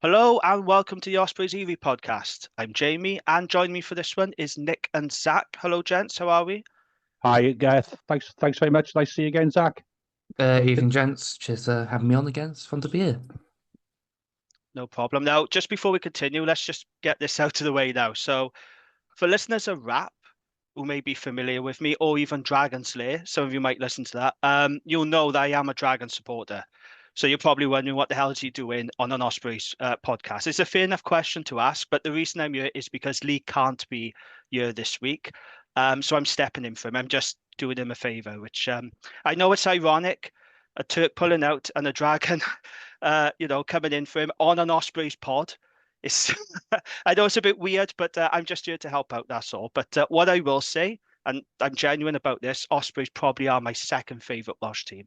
Hello and welcome to the Ospreys Eyrie podcast. I'm Jamie, and joining me for this one is Nick and Zach. Hello, gents. How are we? Hi, Gareth. Thanks very much. Nice to see you again, Zach. Evening, gents. Cheers for having me on again. It's fun to be here. No problem. Now, just before we continue, let's just get this out of the way now. So, for listeners of rap who may be familiar with me, or even Dragon Slayer, some of you might listen to that. You'll know that I am a Dragon supporter. So you're probably wondering what the hell is he doing on an Ospreys podcast? It's a fair enough question to ask, but the reason I'm here is because Lee can't be here this week. So I'm stepping in for him. I'm just doing him a favour, which I know it's ironic, a Turk pulling out and a Dragon, coming in for him on an Ospreys pod. It's I know it's a bit weird, but I'm just here to help out. That's all. But what I will say, and I'm genuine about this, Ospreys probably are my second favourite Welsh team.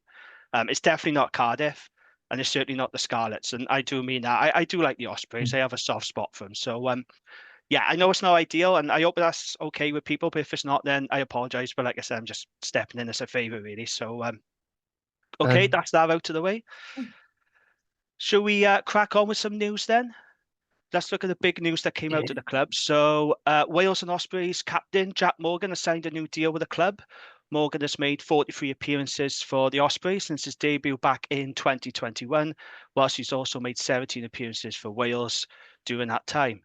It's definitely not Cardiff, and it's certainly not the Scarlets. And I do mean that. I do like the Ospreys. I have a soft spot for them. So yeah, I know it's not ideal, and I hope that's okay with people. But if it's not, then I apologise. But like I said, I'm just stepping in as a favour, really. So okay, Um, that's that out of the way. Shall we crack on with some news then? Let's look at the big news that came out yeah. of the club. So, Wales and Ospreys captain Jack Morgan has signed a new deal with the club. Morgan has made 43 appearances for the Ospreys since his debut back in 2021, whilst he's also made 17 appearances for Wales during that time.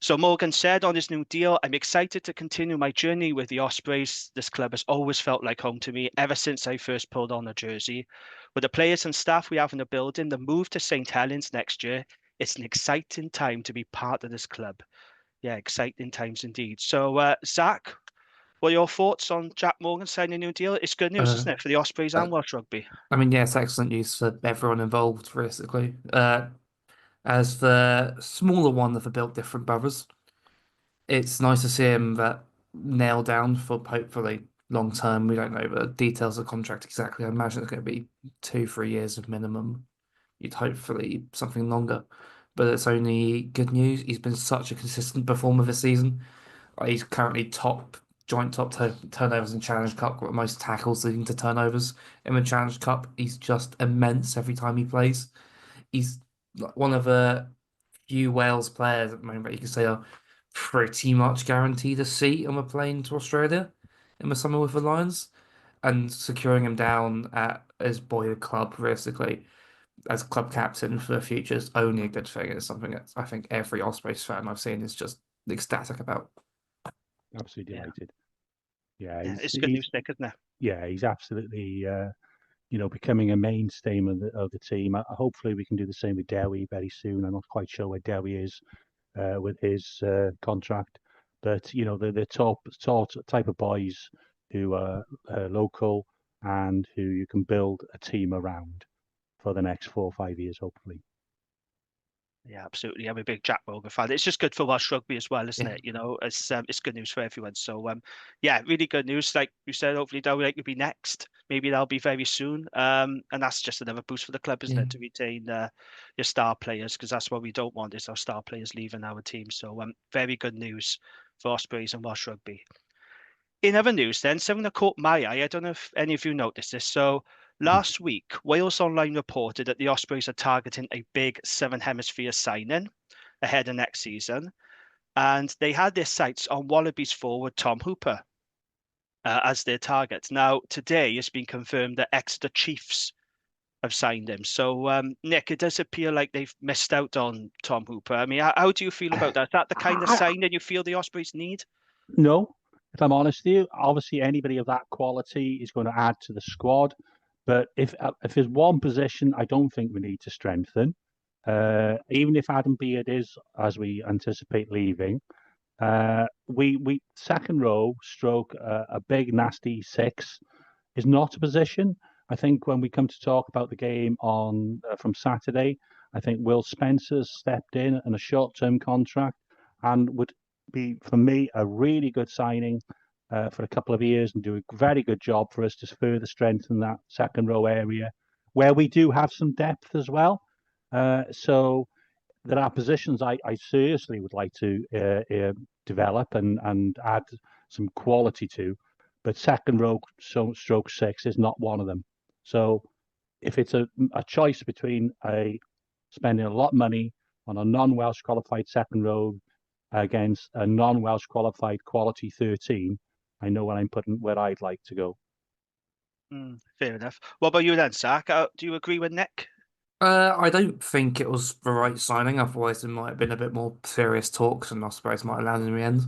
So Morgan said on his new deal, I'm excited to continue my journey with the Ospreys. This club has always felt like home to me ever since I first pulled on a jersey. With the players and staff we have in the building, the move to St Helens next year, it's an exciting time to be part of this club. Yeah, exciting times indeed. So, Zach, what are your thoughts on Jack Morgan signing a new deal? It's good news, Uh, isn't it, for the Ospreys uh, and Welsh Rugby? yeah, it's excellent news for everyone involved, realistically. As the smaller one of the Built Different brothers, it's nice to see him that nailed down for hopefully long term. We don't know the details of the contract exactly. I imagine it's going to be 2, 3 years of minimum. You'd hopefully something longer, but it's only good news. He's been such a consistent performer this season. He's currently joint top turnovers in Challenge Cup, with most tackles leading to turnovers in the Challenge Cup. He's just immense every time he plays. He's like one of the few Wales players at the moment that you can say are pretty much guaranteed a seat on the plane to Australia in the summer with the Lions. And securing him down at his boyhood club, realistically, as club captain for the future is only a good thing. It's something that I think every Ospreys fan I've seen is just ecstatic about. Absolutely Yeah, delighted. Yeah, yeah, he's it's good he's news, Nick, isn't it? yeah, he's absolutely becoming a mainstay of the team. Hopefully, we can do the same with Dewi very soon. I'm not quite sure where Dewi is with his contract, but the top type of boys who are local and who you can build a team around for the next 4 or 5 years, hopefully. Yeah, absolutely. I'm a big Jack Morgan fan. It's just good for Welsh rugby as well, isn't Yeah. it? It's good news for everyone. So yeah, really good news. Like you said, hopefully Dowie Lake will be next. Maybe that'll be very soon. And that's just another boost for the club, isn't Yeah. it, to retain your star players, because that's what we don't want is our star players leaving our team. So very good news for Ospreys and Welsh rugby. In other news, then, something that caught my eye, I don't know if any of you noticed this. So, last week, Wales Online reported that the Ospreys are targeting a big Southern Hemisphere signing ahead of next season. And they had their sights on Wallabies forward Tom Hooper as their target. Now, today it's been confirmed that Exeter Chiefs have signed him. So, Nick, it does appear like they've missed out on Tom Hooper. I mean, how do you feel about that? Is that the kind of I, signing you feel the Ospreys need? No, if I'm honest with you, obviously anybody of that quality is going to add to the squad. But if there's one position I don't think we need to strengthen, even if Adam Beard is, as we anticipate, leaving, we second row stroke a big nasty six is not a position. I think when we come to talk about the game on from Saturday, I think Will Spencer's stepped in a short-term contract and would be, for me, a really good signing for a couple of years and do a very good job for us to further strengthen that second row area where we do have some depth as well. So there are positions I seriously would like to develop and add some quality to, but second row stroke six is not one of them. So if it's a choice between spending a lot of money on a non-Welsh qualified second row against a non-Welsh qualified quality 13, I know where I'd like to go. Fair enough. What about you then, Zach? Do you agree with Nick? I don't think it was the right signing. Otherwise, there might have been a bit more serious talks, and Ospreys might have landed in the end.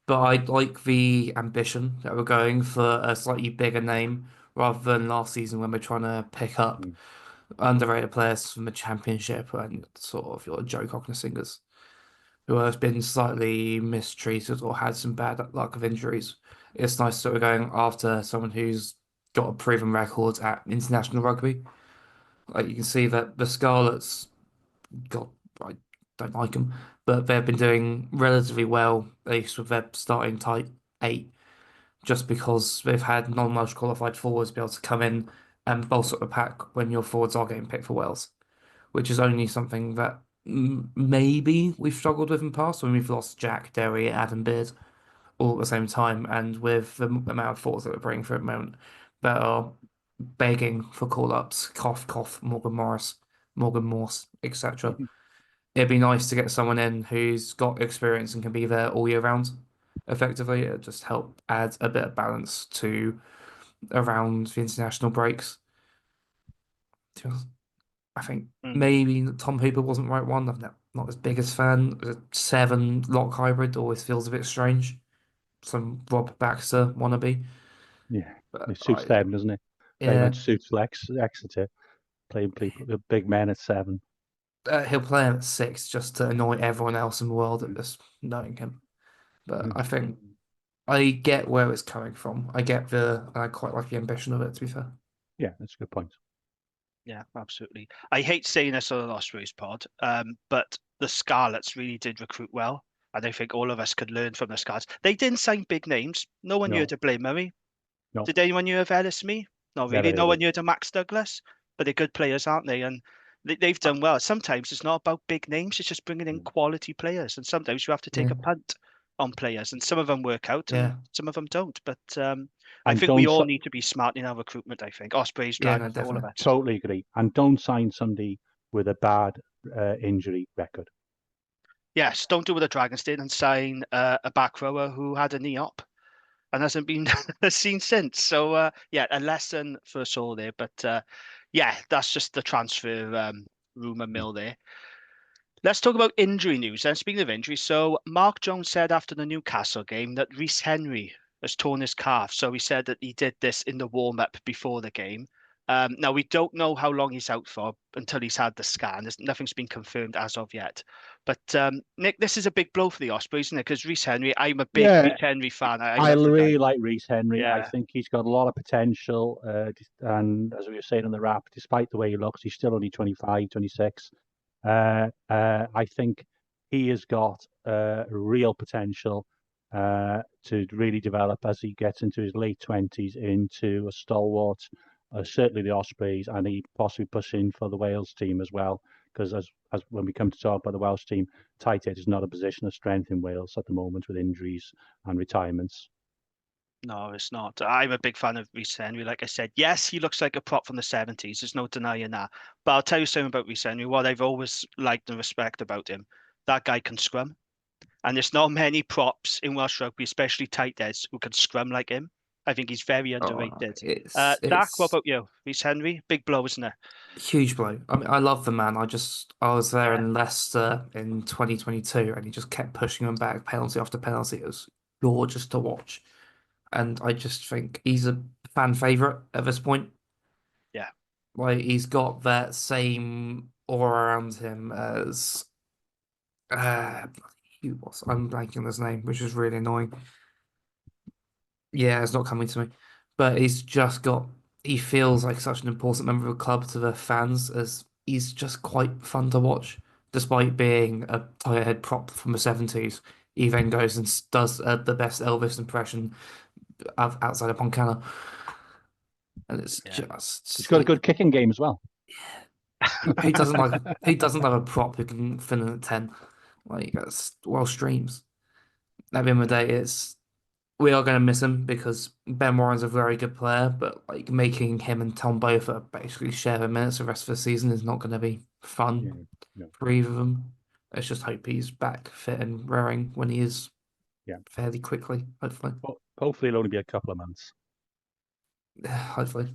But I like the ambition that we're going for a slightly bigger name rather than last season when we're trying to pick up Mm. underrated players from the Championship and sort of your Joe Cocker singers who have been slightly mistreated or had some bad luck of injuries. It's nice that we're going after someone who's got a proven record at international rugby. Like you can see that the Scarlets, God, I don't like them, but they've been doing relatively well, at least with their starting tight eight, just because they've had non-Welsh qualified forwards be able to come in and bolster up the pack when your forwards are getting picked for Wales, which is only something that maybe we've struggled with in the past when we've lost Jack, Derry, Adam Beard all at the same time, and with the amount of forwards that we're bringing for at the moment that are begging for call-ups, cough, cough, Morgan Morse, etc. It'd be nice to get someone in who's got experience and can be there all year round. Effectively, it just help add a bit of balance to around the international breaks. I think Mm. maybe Tom Hooper wasn't the right one. I'm not his biggest fan. The 7 lock hybrid always feels a bit strange. Some Rob Baxter wannabe. Yeah, But it suits them, doesn't it? Very yeah, much suits Exeter, playing people, the big men at 7. he'll play him at 6 just to annoy everyone else in the world at just knowing him. But I think I get where it's coming from. I quite like the ambition of it, to be fair. Yeah, that's a good point. Yeah, absolutely. I hate saying this on an Ospreys pod, but the Scarlets really did recruit well. And I think all of us could learn from the Scarlets. They didn't sign big names. No one No, heard of Blaine Murray. no, Did anyone hear of Ellis Me? Not never really. heard No of one him. heard of Max Douglas. But they're good players, aren't they? And they've done well. Sometimes it's not about big names. It's just bringing in quality players. And sometimes you have to take Yeah, a punt on players. And some of them work out and yeah, some of them don't. But I And think we don't all si- need to be smart in our recruitment, I think. Ospreys, yeah, no, Dragons, all of definitely. us. Totally agree. And don't sign somebody with a bad injury record. Yes, don't do what the Dragons did and sign a back rower who had a knee op and hasn't been seen since. So yeah, a lesson for us all there. But yeah, that's just the transfer rumor mill there. Let's talk about injury news. And speaking of injuries, so Mark Jones said after the Newcastle game that Rhys Henry has torn his calf. So he said that he did this in the warm up before the game. Now we don't know how long he's out for until he's had the scan. Nothing's been confirmed as of yet. But Nick, this is a big blow for the Ospreys, isn't it? Because Rhys Henry, I'm a big Yeah, Rhys Henry fan. I I love the guy. really like Rhys Henry. I Yeah, think he's got a lot of potential. And as we were saying in the wrap, despite the way he looks, he's still only 25, 26. I think he has got real potential to really develop as he gets into his late 20s into a stalwart, certainly the Ospreys, and he possibly pushing for the Wales team as well. Because as when we come to talk about the Welsh team, tight head is not a position of strength in Wales at the moment with injuries and retirements. no, it's not. I'm a big fan of Rhys Henry. Like I said, yes, he looks like a prop from the 70s. There's no denying that. But I'll tell you something about Rhys Henry. What I've always liked and respect about him, that guy can scrum. And there's not many props in Welsh rugby, especially tight ends, who can scrum like him. I think he's very Oh, underrated. it's Zach, what it's about you? Rhys Henry? Big blow, isn't it? huge blow. I mean, I love the man. I was there Yeah. in Leicester in 2022, and he just kept pushing him back, penalty after penalty. It was gorgeous to watch, and I just think he's a fan favorite at this point. Yeah. Like he's got that same aura around him as uh, I'm blanking on his name, which is really annoying. Yeah, it's not coming to me. But he's just got, he feels like such an important member of the club to the fans as he's just quite fun to watch. Despite being a tight head prop from the 70s, he then goes and does the best Elvis impression outside of Poncana. And it's Yeah. He's just got a like, good kicking game as well. who doesn't have a prop who can fill in at 10? Like, that's Welsh dreams. At the end of the day, we are going to miss him because Ben Warren's a very good player, but like making him and Tom Beaufort basically share the minutes the rest of the season is not going to be Yeah, fun no. for either of them. Let's just hope he's back fit and raring when he is Yeah. fairly quickly, hopefully. Well, hopefully it'll only be a couple of months. Hopefully.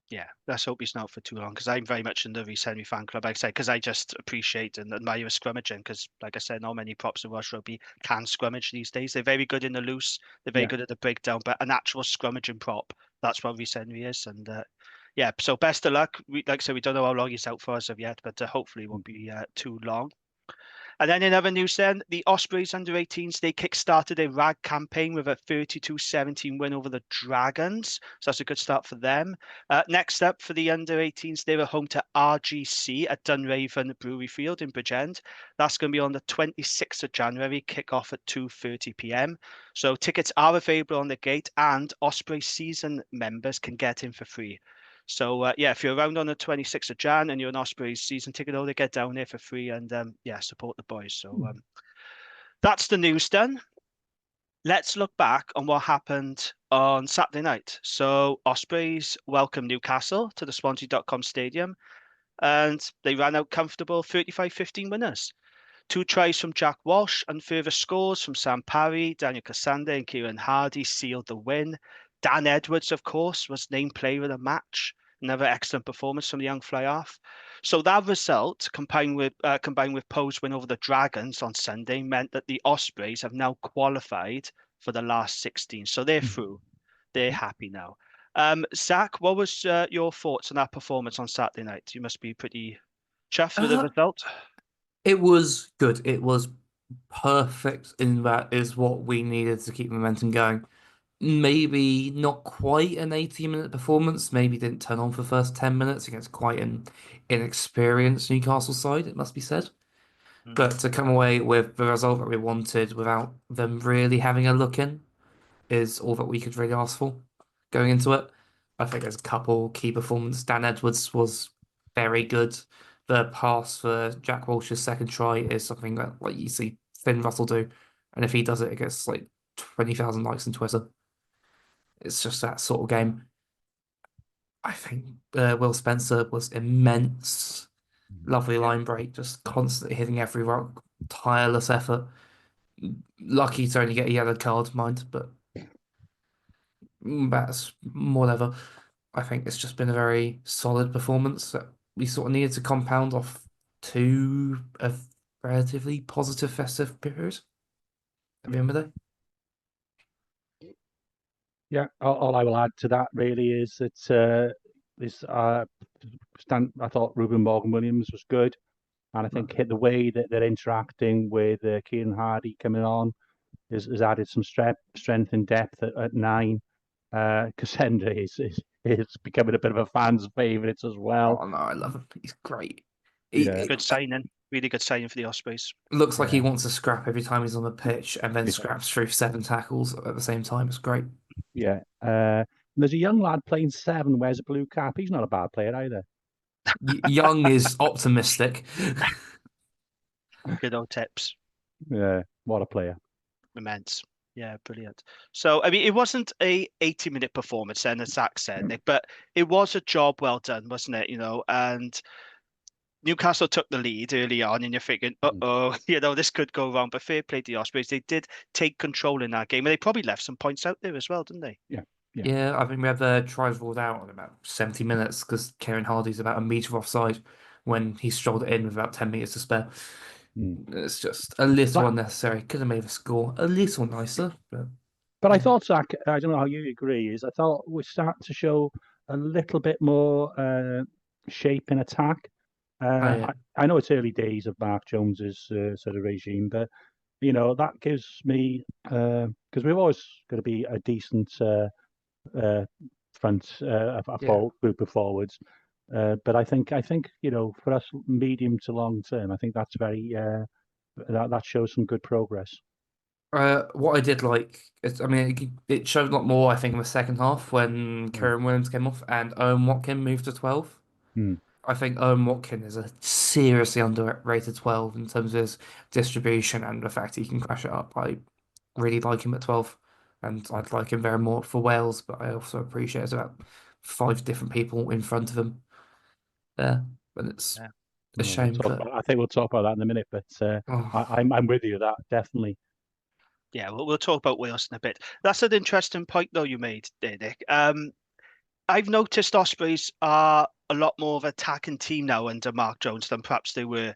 Yeah, let's hope he's not for too long because I'm very much in the Rhys Henry fan club. Like I said, because I just appreciate and admire his scrummaging. Because, like I said, not many props in Welsh rugby can scrummage these days. They're very good in the loose, they're very Yeah. good at the breakdown, but an actual scrummaging prop, that's what Rhys Henry is. And yeah, so best of luck. Like I said, we don't know how long he's out for as of yet, but hopefully it won't be too long. And then in other news then, the Ospreys under-18s, they kick-started a rag campaign with a 32-17 win over the Dragons. So that's a good start for them. Next up for the under-18s, they were home to RGC at Dunraven Brewery Field in Bridgend. That's going to be on the 26th of January, kick-off at 2:30 p.m. So tickets are available on the gate and Osprey season members can get in for free. So yeah, if you're around on the 26th of Jan and you're an Ospreys season ticket holder, get down there for free and yeah, support the boys. So that's the news done. Let's look back on what happened on Saturday night. So Ospreys welcome Newcastle to the Swansea.com stadium and they ran out comfortable 35-15 winners. 2 tries from Jack Walsh and further scores from Sam Parry, Daniel Cassander and Kieran Hardy sealed the win. Dan Edwards, of course, was named player of the match. Another excellent performance from the young fly-half. So that result, combined with Poe's win over the Dragons on Sunday, meant that the Ospreys have now qualified for the last 16. So they're through. They're happy now. Zach, what was your thoughts on that performance on Saturday night? You must be pretty chuffed with the result. It was good. It was perfect in that is what we needed to keep momentum going. Maybe not quite an 80-minute performance. Maybe didn't turn on for the first 10 minutes against quite an inexperienced Newcastle side, it must be said. But to come away with the result that we wanted without them really having a look in is all that we could really ask for going into it. I think there's a couple key performances. Dan Edwards was very good. The pass for Jack Walsh's second try is something that like you see Finn Russell do, and if he does it, it gets like 20,000 likes on Twitter. It's just that sort of game. I think Will Spencer was immense. Lovely line break, just constantly hitting every rock, tireless effort. Lucky to only get a yellow card, mind, but that's whatever. I think it's just been a very solid performance that we sort of needed to compound off two of relatively positive festive periods at the end of the day. Yeah, all I will add to that really is that I thought Ruben Morgan-Williams was good, and I think the way that they're interacting with Kieran Hardy coming on has added some strength and depth at 9. Cassandra is becoming a bit of a fan's favourite as well. Oh no, I love him. He's great. Yeah. Good signing. Really good signing for the Ospreys. Looks like he wants to scrap every time he's on the pitch and then Yeah. scraps through 7 tackles at the same time. It's great. Yeah. There's a young lad playing 7, wears a blue cap. He's not a bad player either. Young is optimistic. Good old tips. Yeah, what a player. Immense. Yeah, brilliant. So, I mean, it wasn't a 80-minute performance then, as Zach said, Nick, but it was a job well done, wasn't it? You know, and Newcastle took the lead early on, and you're thinking, uh-oh, this could go wrong. But fair play to the Ospreys. They did take control in that game, and they probably left some points out there as well, didn't they? Yeah. Yeah, I think we had the tries ruled out in about 70 minutes because Kieran Hardy's about a metre offside when he strolled it in with about 10 metres to spare. It's just a little unnecessary. Could have made the score a little nicer. But I thought, Zach, I don't know how you agree, is I thought we're starting to show a little bit more shape in attack. Yeah. I know it's early days of Mark Jones's sort of regime, but that gives me because we've always got to be a decent front group of forwards. But I think for us medium to long term, I think that's very that shows some good progress. What I did like is, I mean, it showed a lot more, I think, in the second half when Kieran Williams came off and Owen Watkin moved to 12. I think Owen Watkin is a seriously underrated 12 in terms of his distribution and the fact he can crash it up. I really like him at 12, and I'd like him very more for Wales, but I also appreciate there's about 5 different people in front of him there. And it's A shame I think we'll talk about that in a minute, but oh, I'm with you that definitely. Yeah, we'll talk about Wales in a bit. That's an interesting point, though, you made there, Nick. I've noticed Ospreys are a lot more of an attacking team now under Mark Jones than perhaps they were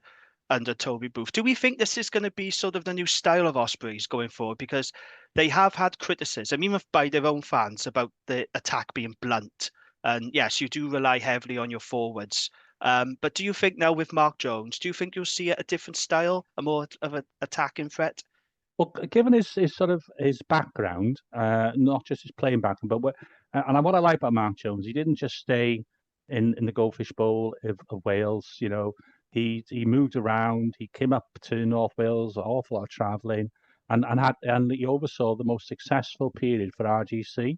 under Toby Booth. Do we think this is going to be sort of the new style of Ospreys going forward? Because they have had criticism, even by their own fans, about the attack being blunt. And yes, you do rely heavily on your forwards. But do you think now with Mark Jones, do you think you'll see a different style, a more of an attacking threat? Well, given his sort of his background, not just his playing background, but what I like about Mark Jones, he didn't just stay in the Goldfish Bowl of Wales. You know, he moved around. He came up to North Wales, an awful lot of travelling, and he oversaw the most successful period for RGC,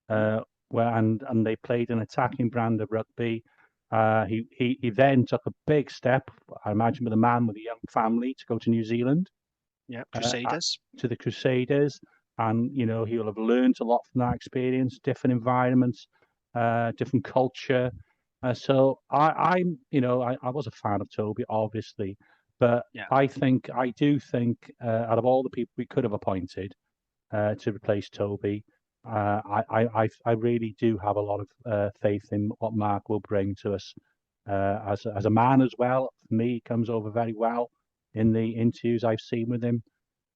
and they played an attacking brand of rugby. He then took a big step, I imagine, with a man with a young family to go to New Zealand Yeah, uh, Crusaders. to the Crusaders, and you know he'll have learned a lot from that experience, different environments, different culture. I was a fan of Toby, obviously, but Yeah. I do think out of all the people we could have appointed to replace Toby, I really do have a lot of faith in what Mark will bring to us as a man as well. For me, he comes over very well in the interviews I've seen with him.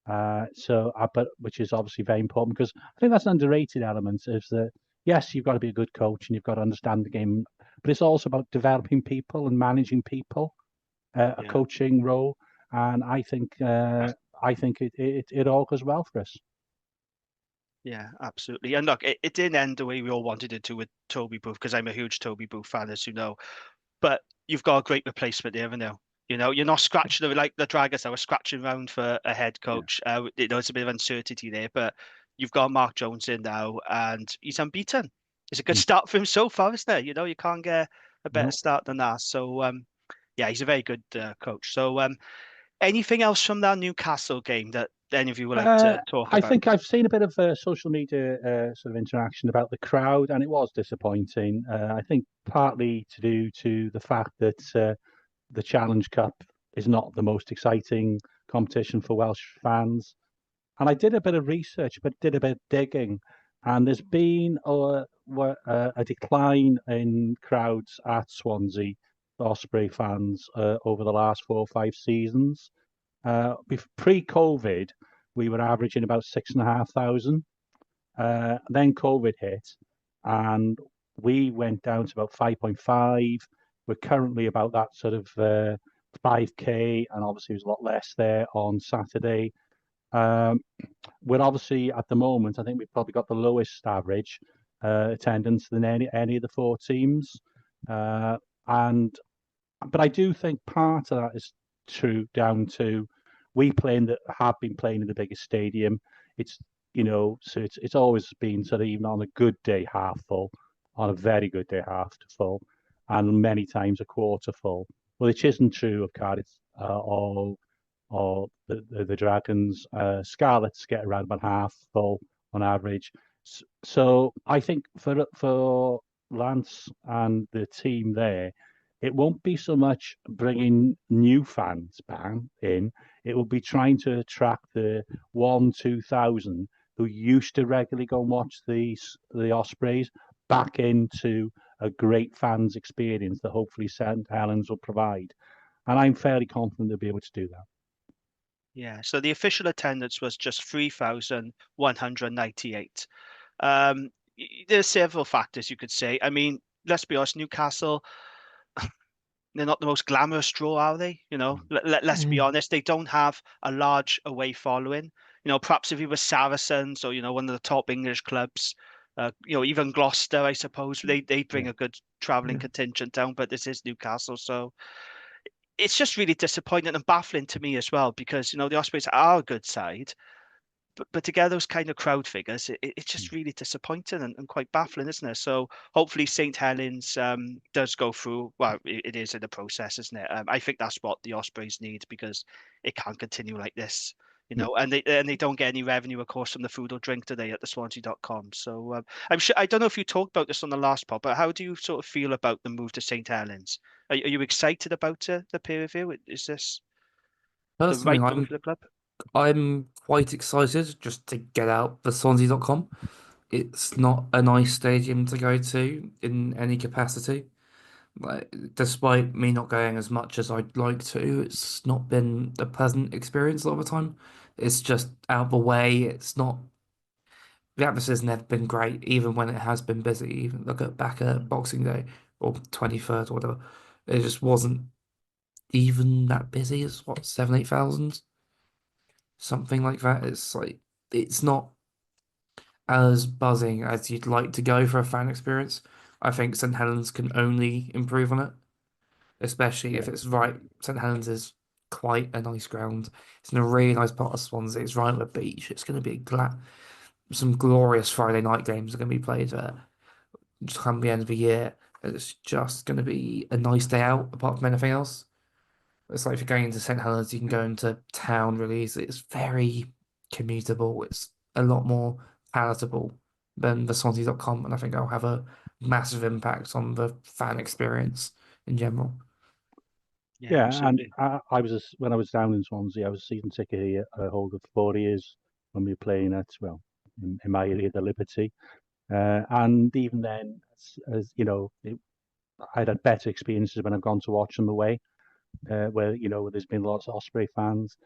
But which is obviously very important because I think that's an underrated element is that yes, you've got to be a good coach and you've got to understand the game, but it's also about developing people and managing people, a Yeah. coaching role. And I think it all goes well for us. Yeah, absolutely. And look, it didn't end the way we all wanted it to with Toby Booth, because I'm a huge Toby Booth fan, as you know. But you've got a great replacement there, haven't you? You know, you're not scratching like the Dragons. I was scratching around for a head Yeah. coach. There's a bit of uncertainty there, but you've got Mark Jones in now, and he's unbeaten. It's a good Mm. start for him so far, isn't it? You know, you can't get a better No. start than that. So, yeah, he's a very good coach. So, anything else from that Newcastle game that any of you would like Uh, to talk I about? think I've seen a bit of social media sort of interaction about the crowd, and it was disappointing. I think partly to do to the fact that the Challenge Cup is not the most exciting competition for Welsh fans. And I did a bit of research, but did a bit of digging, and there's been a decline in crowds at Swansea, Osprey fans, over the last 4 or 5 seasons. Pre-COVID, we were averaging about 6,500. Then COVID hit, and we went down to about 5.5. We're currently about that sort of 5K, and obviously there's a lot less there on Saturday. Um, we're obviously at the moment, I think we've probably got the lowest average attendance than any of the four teams, and but I do think part of that is true down to we playing that have been playing in the biggest stadium. It's so it's always been sort of even on a good day half full, on a very good day half to full, and many times a quarter full. Well, which isn't true of Cardiff or the Dragons. Scarlets get around about half full on average. So I think for Lance and the team there, it won't be so much bringing new fans back in. It will be trying to attract the 2,000 who used to regularly go and watch the Ospreys back into a great fans experience that hopefully St Helens will provide. And I'm fairly confident they'll be able to do that. Yeah, so the official attendance was just 3,198. There's several factors you could say. I mean, let's be honest, Newcastle, they're not the most glamorous draw, are they? You know, let's be Mm. honest, they don't have a large away following. You know, perhaps if it was Saracens or, one of the top English clubs, even Gloucester, I suppose, they bring Yeah. a good travelling Yeah. contingent down, but this is Newcastle, so it's just really disappointing and baffling to me as well because, the Ospreys are a good side. But to get those kind of crowd figures, it's just really disappointing and quite baffling, isn't it? So hopefully St Helens does go through. Well, it is in the process, isn't it? I think that's what the Ospreys need because it can't continue like this. and they don't get any revenue, of course, from the food or drink today at the Swansea.com. So I'm sure I don't know if you talked about this on the last pod, but how do you sort of feel about the move to St. Helens? Are you excited about the peer review? Is this the Personally, right move for the club? I'm quite excited just to get out the Swansea.com. It's not a nice stadium to go to in any capacity. Like, despite me not going as much as I'd like to, it's not been a pleasant experience a lot of the time. It's just out of the way. It's not the atmosphere's never been great, even when it has been busy. Even look at back at Boxing Day or 23rd or whatever. It just wasn't even that busy. It's what, 7,000, 8,000, something like that. It's like it's not as buzzing as you'd like to go for a fan experience. I think St. Helens can only improve on it, especially if Yeah. it's right. St. Helens is quite a nice ground. It's in a really nice part of Swansea. It's right on the beach. It's going to be some glorious Friday night games are going to be played there. Just come the end of the year. It's just going to be a nice day out, apart from anything else. It's like if you're going into St. Helens, you can go into town really easily. It's very commutable. It's a lot more palatable than the Swansea.com, and I think I'll have a massive impact on the fan experience in general. Yeah, Yeah, and absolutely. when I was down in Swansea, I was a season ticket holder for 4 years when we were playing at, well, in my area, the Liberty. And even then, as you know, I'd had better experiences when I've gone to watch them away, where there's been lots of Osprey fans.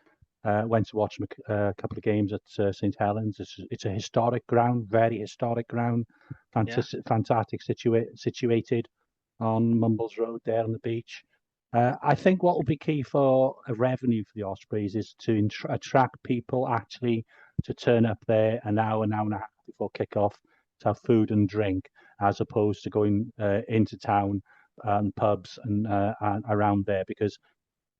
Went to watch a couple of games at St. Helens. It's a historic ground, very historic ground, Yeah. fantastic situated on Mumbles Road there on the beach. I think what will be key for a revenue for the Ospreys is to attract people actually to turn up there an hour and a half before kickoff to have food and drink, as opposed to going into town and pubs and around there, because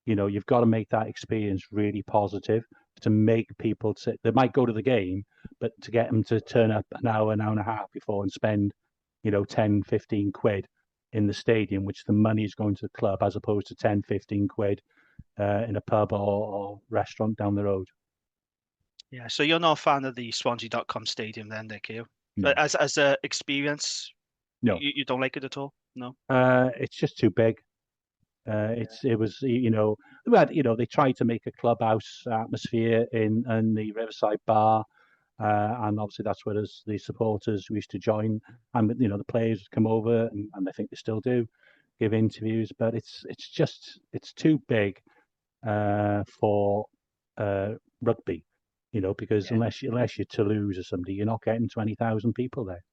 you've got to make that experience really positive to make people they might go to the game, but to get them to turn up an hour and a half before and spend 10 15 quid in the stadium, which the money is going to the club, as opposed to 10 15 quid in a pub or restaurant down the road. Yeah. So you're not a fan of the Swansea.com stadium then, Nick, you? No, As a experience, no. you don't like it at all? No. It's just too big. It was well, they tried to make a clubhouse atmosphere in the Riverside Bar, and obviously that's where the supporters used to join, and the players would come over, and I think they still do give interviews, but it's too big for rugby, because Yeah. unless you're Toulouse or somebody, you're not getting 20,000 people there.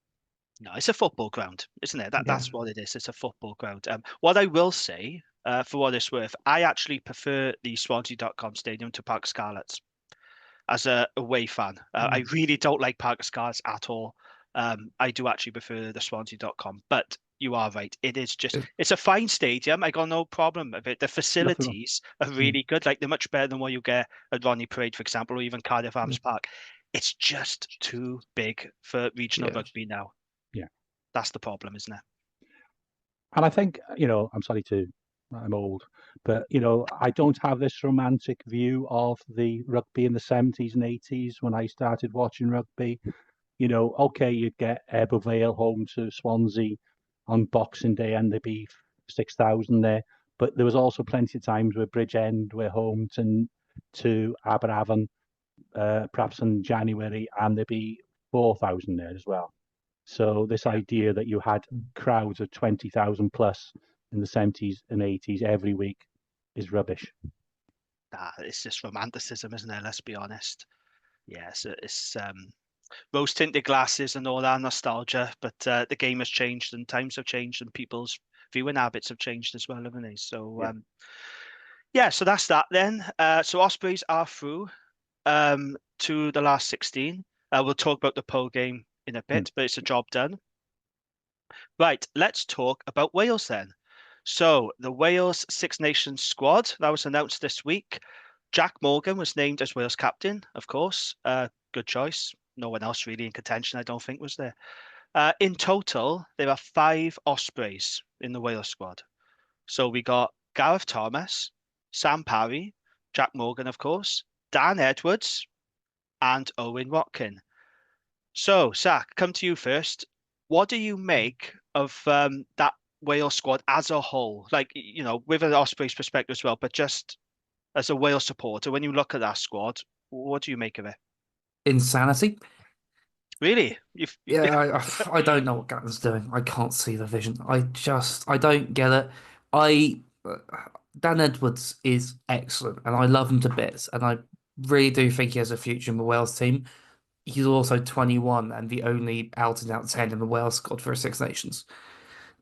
No, it's a football ground, isn't it? Yeah. That's what it is. It's a football ground. What I will say, for what it's worth, I actually prefer the Swansea.com stadium to Park Scarlets as a away fan. I really don't like Park Scarlets at all. I do actually prefer the Swansea.com, but you are right. It's a fine stadium. I got no problem with it. The Nothing wrong. facilities are really good. Like they're much better than what you get at Ronnie Parade, for example, or even Cardiff Arms Park. It's just too big for regional Yeah. rugby now. Yeah. That's the problem, isn't it? And I think, I'm old, but, I don't have this romantic view of the rugby in the 70s and 80s when I started watching rugby. Okay, you'd get Ebbw Vale home to Swansea on Boxing Day and there'd be 6,000 there. But there was also plenty of times where Bridgend were home to Aberavon, perhaps in January, and there'd be 4,000 there as well. So this Yeah. idea that you had crowds of 20,000 plus in the 70s and 80s every week is rubbish. It's just romanticism, isn't it? Let's be honest. Yeah, it's rose tinted glasses and all that nostalgia, but the game has changed and times have changed and people's viewing habits have changed as well, haven't they? So Yeah. yeah, so that's that then. So Ospreys are through to the last 16. We'll talk about the pole game in a bit, but it's a job done. Right, let's talk about Wales then. So the Wales Six Nations squad that was announced this week. Jack Morgan was named as Wales captain, of course. Good choice. No one else really in contention, I don't think, was there. In total, there are 5 Ospreys in the Wales squad. So we got Gareth Thomas, Sam Parry, Jack Morgan, of course, Dan Edwards and Owen Watkin. So, Zach, come to you first. What do you make of that Wales squad as a whole? Like, with an Ospreys perspective as well, but just as a Wales supporter, when you look at that squad, what do you make of it? Insanity. Really? Yeah, I don't know what Gatland's doing. I can't see the vision. I don't get it. I Dan Edwards is excellent, and I love him to bits, and I really do think he has a future in the Wales team. He's also 21 and the only out and out 10 in the Wales squad for Six Nations.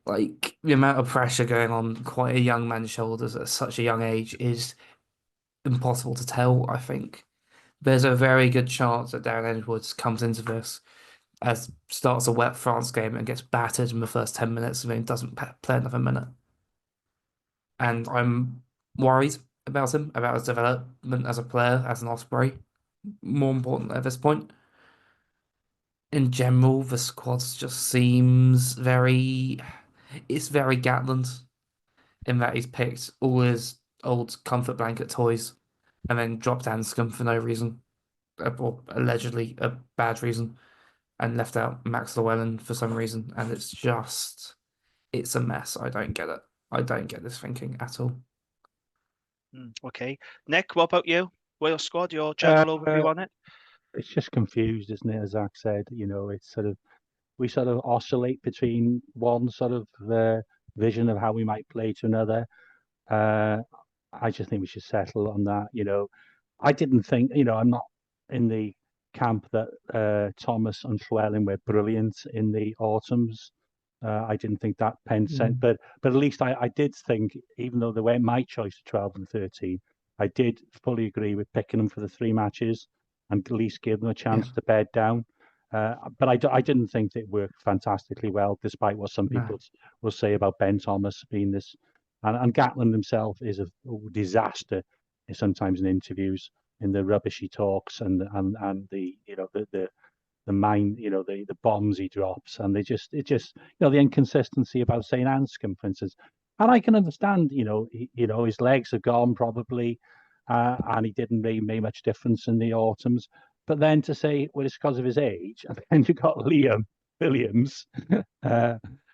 Like the amount of pressure going on quite a young man's shoulders at such a young age is impossible to tell, I think. There's a very good chance that Darren Edwards comes into this as starts a wet France game and gets battered in the first 10 minutes and then doesn't play another minute. And I'm worried about him, about his development as a player, as an Osprey. More important at this point. In general, the squad just seems it's very Gatland in that he's picked all his old comfort blanket toys and then dropped Anscombe for no reason, or allegedly a bad reason, and left out Max Llewellyn for some reason, and it's a mess. I don't get it. I don't get this thinking at all. Okay. Nick, what about you? Wales squad, your general overview on it? It's just confused, isn't it? As Zach said, it's we sort of oscillate between one sort of vision of how we might play to another. I just think we should settle on that. I didn't think, I'm not in the camp that Thomas and Llewellyn were brilliant in the autumns. I didn't think that pen sent, but at least I did think, even though they weren't my choice of 12 and 13, I did fully agree with picking them for the 3 matches and at least give them a chance to bed down. But I didn't think it worked fantastically well, despite what some people will say about Ben Thomas being this. And Gatland himself is a disaster sometimes in interviews, in the rubbish he talks and the the mind, the bombs he drops, and it just the inconsistency about saying Anscombe, for instance. And I can understand, his legs are gone probably, and he didn't really make much difference in the autumns. But then to say, well, it's because of his age, and then you've got Liam Williams,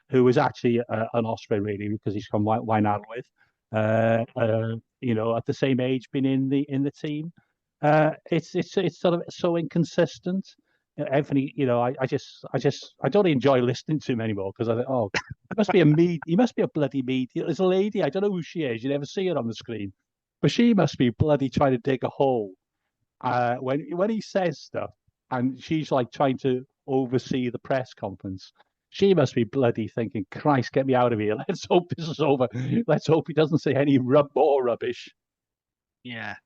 who was actually an Osprey really because he's from Wynarwydd, at the same age, been in the team. It's sort of so inconsistent. Anthony, I don't enjoy listening to him anymore because I think, oh, he must be a bloody meat. There's a lady, I don't know who she is. You never see her on the screen, but she must be bloody trying to dig a hole. When he says stuff, and she's like trying to oversee the press conference, she must be bloody thinking, Christ, get me out of here. Let's hope this is over. Let's hope he doesn't say any more rubbish. Yeah.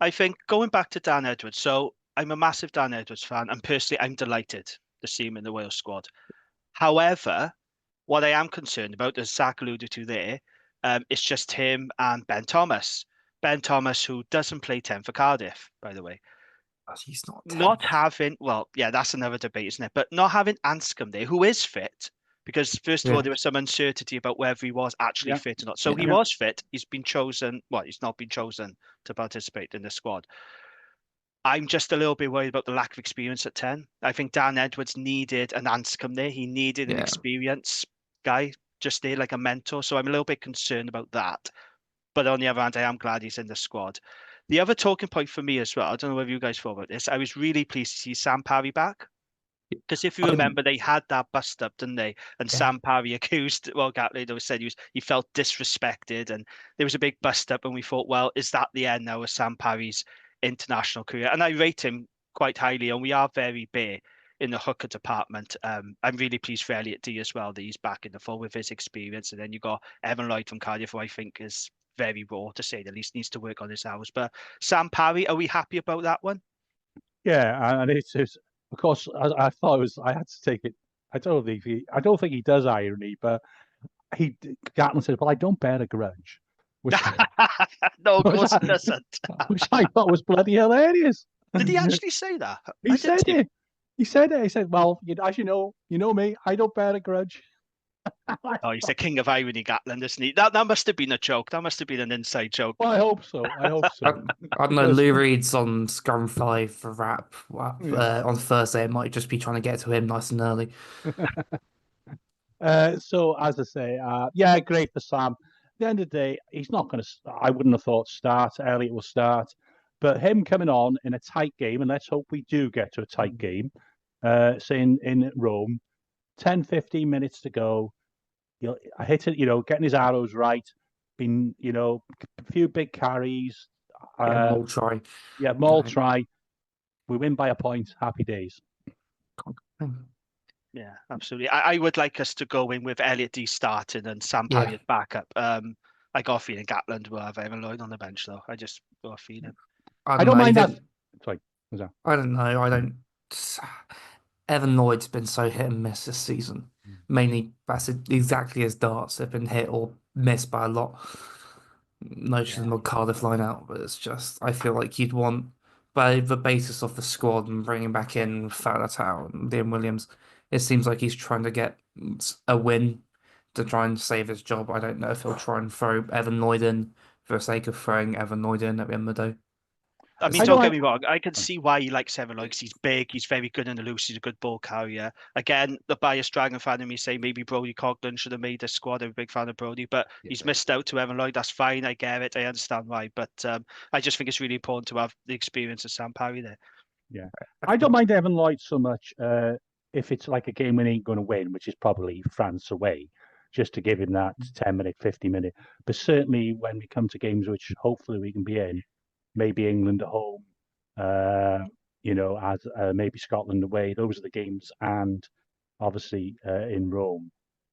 I think going back to Dan Edwards, so I'm a massive Dan Edwards fan, and personally, I'm delighted to see him in the Wales squad. However, what I am concerned about, as Zach alluded to there, it's just him and Ben Thomas. Ben Thomas, who doesn't play 10 for Cardiff, by the way. He's not 10. Not having, well, yeah, that's another debate, isn't it? But not having Anscombe there, who is fit, because first of all, there was some uncertainty about whether he was actually fit or not. So he was fit. He's been chosen. Well, he's not been chosen to participate in the squad. I'm just a little bit worried about the lack of experience at 10. I think Dan Edwards needed an Anscombe there. He needed an experienced guy just there, like a mentor. So I'm a little bit concerned about that. But on the other hand, I am glad he's in the squad. The other talking point for me as well, I don't know whether you guys thought about this, I was really pleased to see Sam Parry back. Because if you remember, they had that bust up, didn't they? And Sam Parry accused, well, Gatland said he felt disrespected, and there was a big bust up, and we thought, well, is that the end now of Sam Parry's international career? And I rate him quite highly, and we are very bare in the hooker department. I'm really pleased for Elliot D as well that he's back in the fold with his experience. And then you got Evan Lloyd from Cardiff, who I think is very raw, to say the least, needs to work on his hours. But Sam Parry, are we happy about that one? Yeah, and it's of course I thought I had to take it. I don't think he does irony, but Gatland said, "Well, I don't bear a grudge." Which, no, of course he doesn't. Which I thought was bloody hilarious. Did he actually say that? He said it. He said it. He said, "Well, as you know me, I don't bear a grudge." Oh, he's the king of irony, Gatland, isn't he? That must have been a joke. That must have been an inside joke. Well, I hope so. I hope I, so. I don't know. Because- Lou Reed's on Scrum 5 for rap Yeah. on Thursday. It might just be trying to get to him nice and early. So as I say, yeah, great for Sam. At the end of the day, he's not going to. I wouldn't have thought start. Elliot will start, but him coming on in a tight game, and let's hope we do get to a tight game. Say in Rome, 10, 15 minutes to go. I hit it, getting his arrows right. Been, a few big carries. Yeah, Mole try. Yeah, Maul try. We win by a point. Happy days. Yeah, absolutely. I would like us to go in with Elliot D starting and Sam Parry at backup. I got a feeling Gatland will have Evan Lloyd on the bench, though. I just got a feeling. I don't mind that. Sorry, what's that? I don't know. I don't. Evan Lloyd's been so hit and miss this season. Mainly, that's exactly as darts. They've been hit or missed by a lot. Notion of Cardiff line out, but it's just I feel like you'd want by the basis of the squad and bringing back in Falatau and Liam Williams. It seems like he's trying to get a win to try and save his job. I don't know if he'll try and throw Evan Lloyd in for the sake of throwing Evan Lloyd in at the end of the day. I mean, don't get me wrong. I can see why he likes Evan Lloyd because he's big, he's very good in the loose, he's a good ball carrier. Again, the biased Dragon fan in me say maybe Brodie Coglan should have made the squad. I'm a big fan of Brodie, but he's missed out to Evan Lloyd. That's fine. I get it. I understand why. But I just think it's really important to have the experience of Sam Parry there. Yeah. I don't mind Evan Lloyd so much if it's like a game we ain't going to win, which is probably France away, just to give him that 10-minute, 50-minute. But certainly when we come to games which hopefully we can be in, maybe England at home, as maybe Scotland away. Those are the games, and obviously in Rome,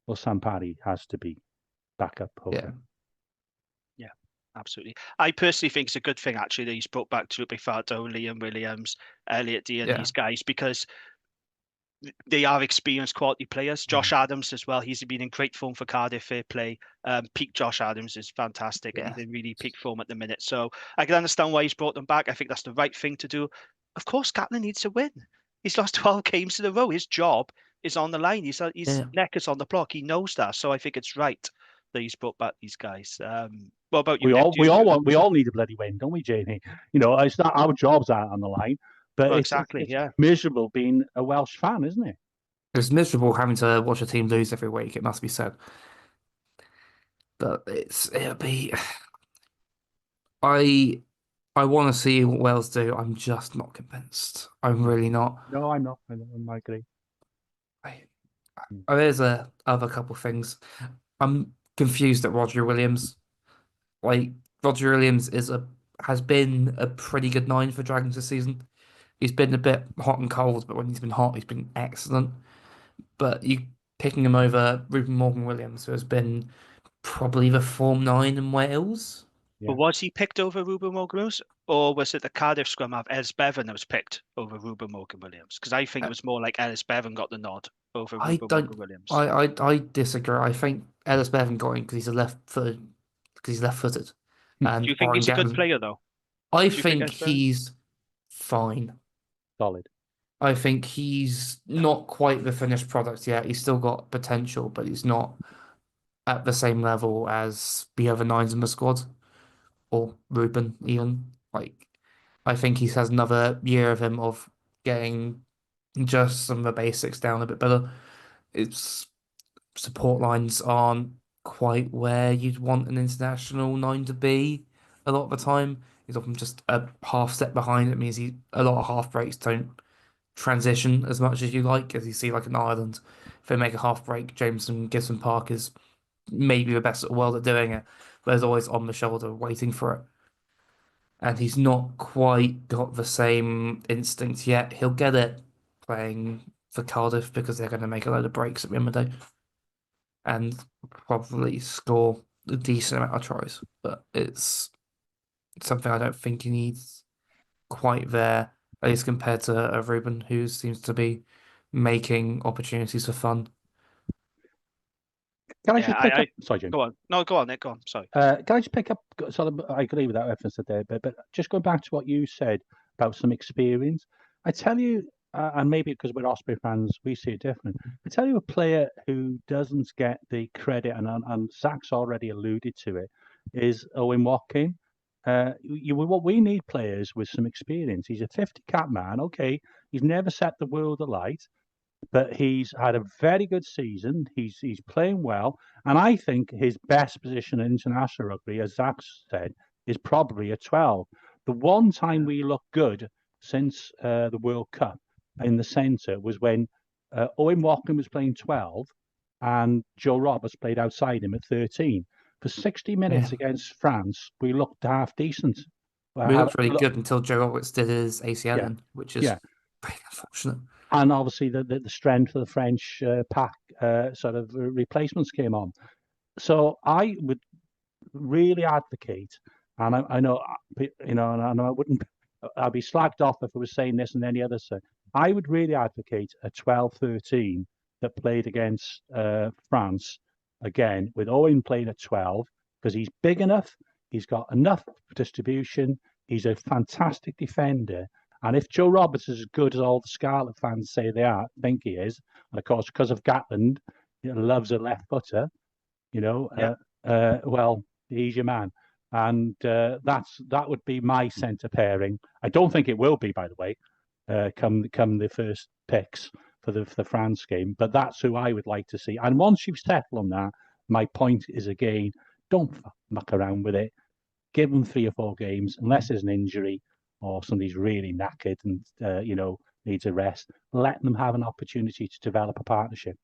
well, Sam Parry has to be back up. Hopefully. Yeah, absolutely. I personally think it's a good thing actually that he's brought back Tupi Fato, Liam Williams, Elliot D, and these guys because they are experienced quality players. Josh Adams as well. He's been in great form for Cardiff. Fair play. Peak Josh Adams is fantastic, and he's in really peak form at the minute. So I can understand why he's brought them back. I think that's the right thing to do. Of course, Gatland needs to win. He's lost 12 games in a row. His job is on the line. His neck is on the block. He knows that. So I think it's right that he's brought back these guys. What about you? We all need a bloody win, don't we, Jamie? It's not our jobs out on the line. But it's miserable being a Welsh fan, isn't it? It's miserable having to watch a team lose every week, it must be said. But it'll be. I want to see what Wales do. I'm just not convinced. I'm really not. No, I'm not. I agree. There's other couple things. I'm confused at Roger Williams. Roger Williams has been a pretty good 9 for Dragons this season. He's been a bit hot and cold, but when he's been hot, he's been excellent. But you picking him over Ruben Morgan-Williams, who has been probably the form 9 in Wales. Yeah. But was he picked over Ruben Morgan-Williams, or was it the Cardiff scrum half Ellis Bevan that was picked over Ruben Morgan-Williams? Because I think it was more like Ellis Bevan got the nod over Ruben Morgan-Williams. I disagree. I think Ellis Bevan got in because he's left-footed. And do you think he's a good player though? I think he's fine. Solid. I think he's not quite the finished product yet. He's still got potential, but he's not at the same level as the other 9s in the squad, or Ruben even. I think he has another year of him of getting just some of the basics down a bit better. Its support lines aren't quite where you'd want an international 9 to be a lot of the time. He's often just a half step behind. It means a lot of half breaks don't transition as much as you like, as you see like in Ireland. If they make a half break, Jameson Gibson Park is maybe the best in the world at doing it, but there's always on the shoulder waiting for it. And he's not quite got the same instinct yet. He'll get it playing for Cardiff because they're going to make a load of breaks at the end of the day and probably score a decent amount of tries. But it's something I don't think he needs quite there, at least compared to Ruben, who seems to be making opportunities for fun. Can I just pick up? Sorry, Jim. Go on. No, go on, Nick. Go on. Sorry. Can I just pick up? I agree with that reference there, but just going back to what you said about some experience. I tell you, and maybe because we're Osprey fans, we see it different. I tell you, a player who doesn't get the credit, and Zach's already alluded to it, is Owen Watkin. What we need players with some experience. He's a 50 cap man. Okay, he's never set the world alight, but he's had a very good season. He's playing well, and I think his best position in international rugby, as Zach said, is probably a 12. The one time we looked good since the World Cup in the centre was when Owen Watkin was playing 12 and Joe Roberts played outside him at 13. For 60 minutes Yeah. against France, we looked half decent. We looked really good until Joe Roberts did his ACL Yeah, in, which is yeah. pretty unfortunate. And obviously the strength of the French pack sort of replacements came on. So I would really advocate, and I know, and I know I wouldn't, I'd be slagged off if I was saying this and any other say. I would really advocate a 12-13 that played against France again, with Owen playing at 12, because he's big enough, he's got enough distribution, he's a fantastic defender. And if Joe Roberts is as good as all the Scarlet fans say think he is, and of course, because of Gatland, he loves a left footer, well, he's your man. And that would be my centre pairing. I don't think it will be, by the way, come the first picks for the France game. But that's who I would like to see. And once you've settled on that, my point is again, don't muck around with it. Give them 3 or 4 games, unless there's an injury or somebody's really knackered and needs a rest. Let them have an opportunity to develop a partnership.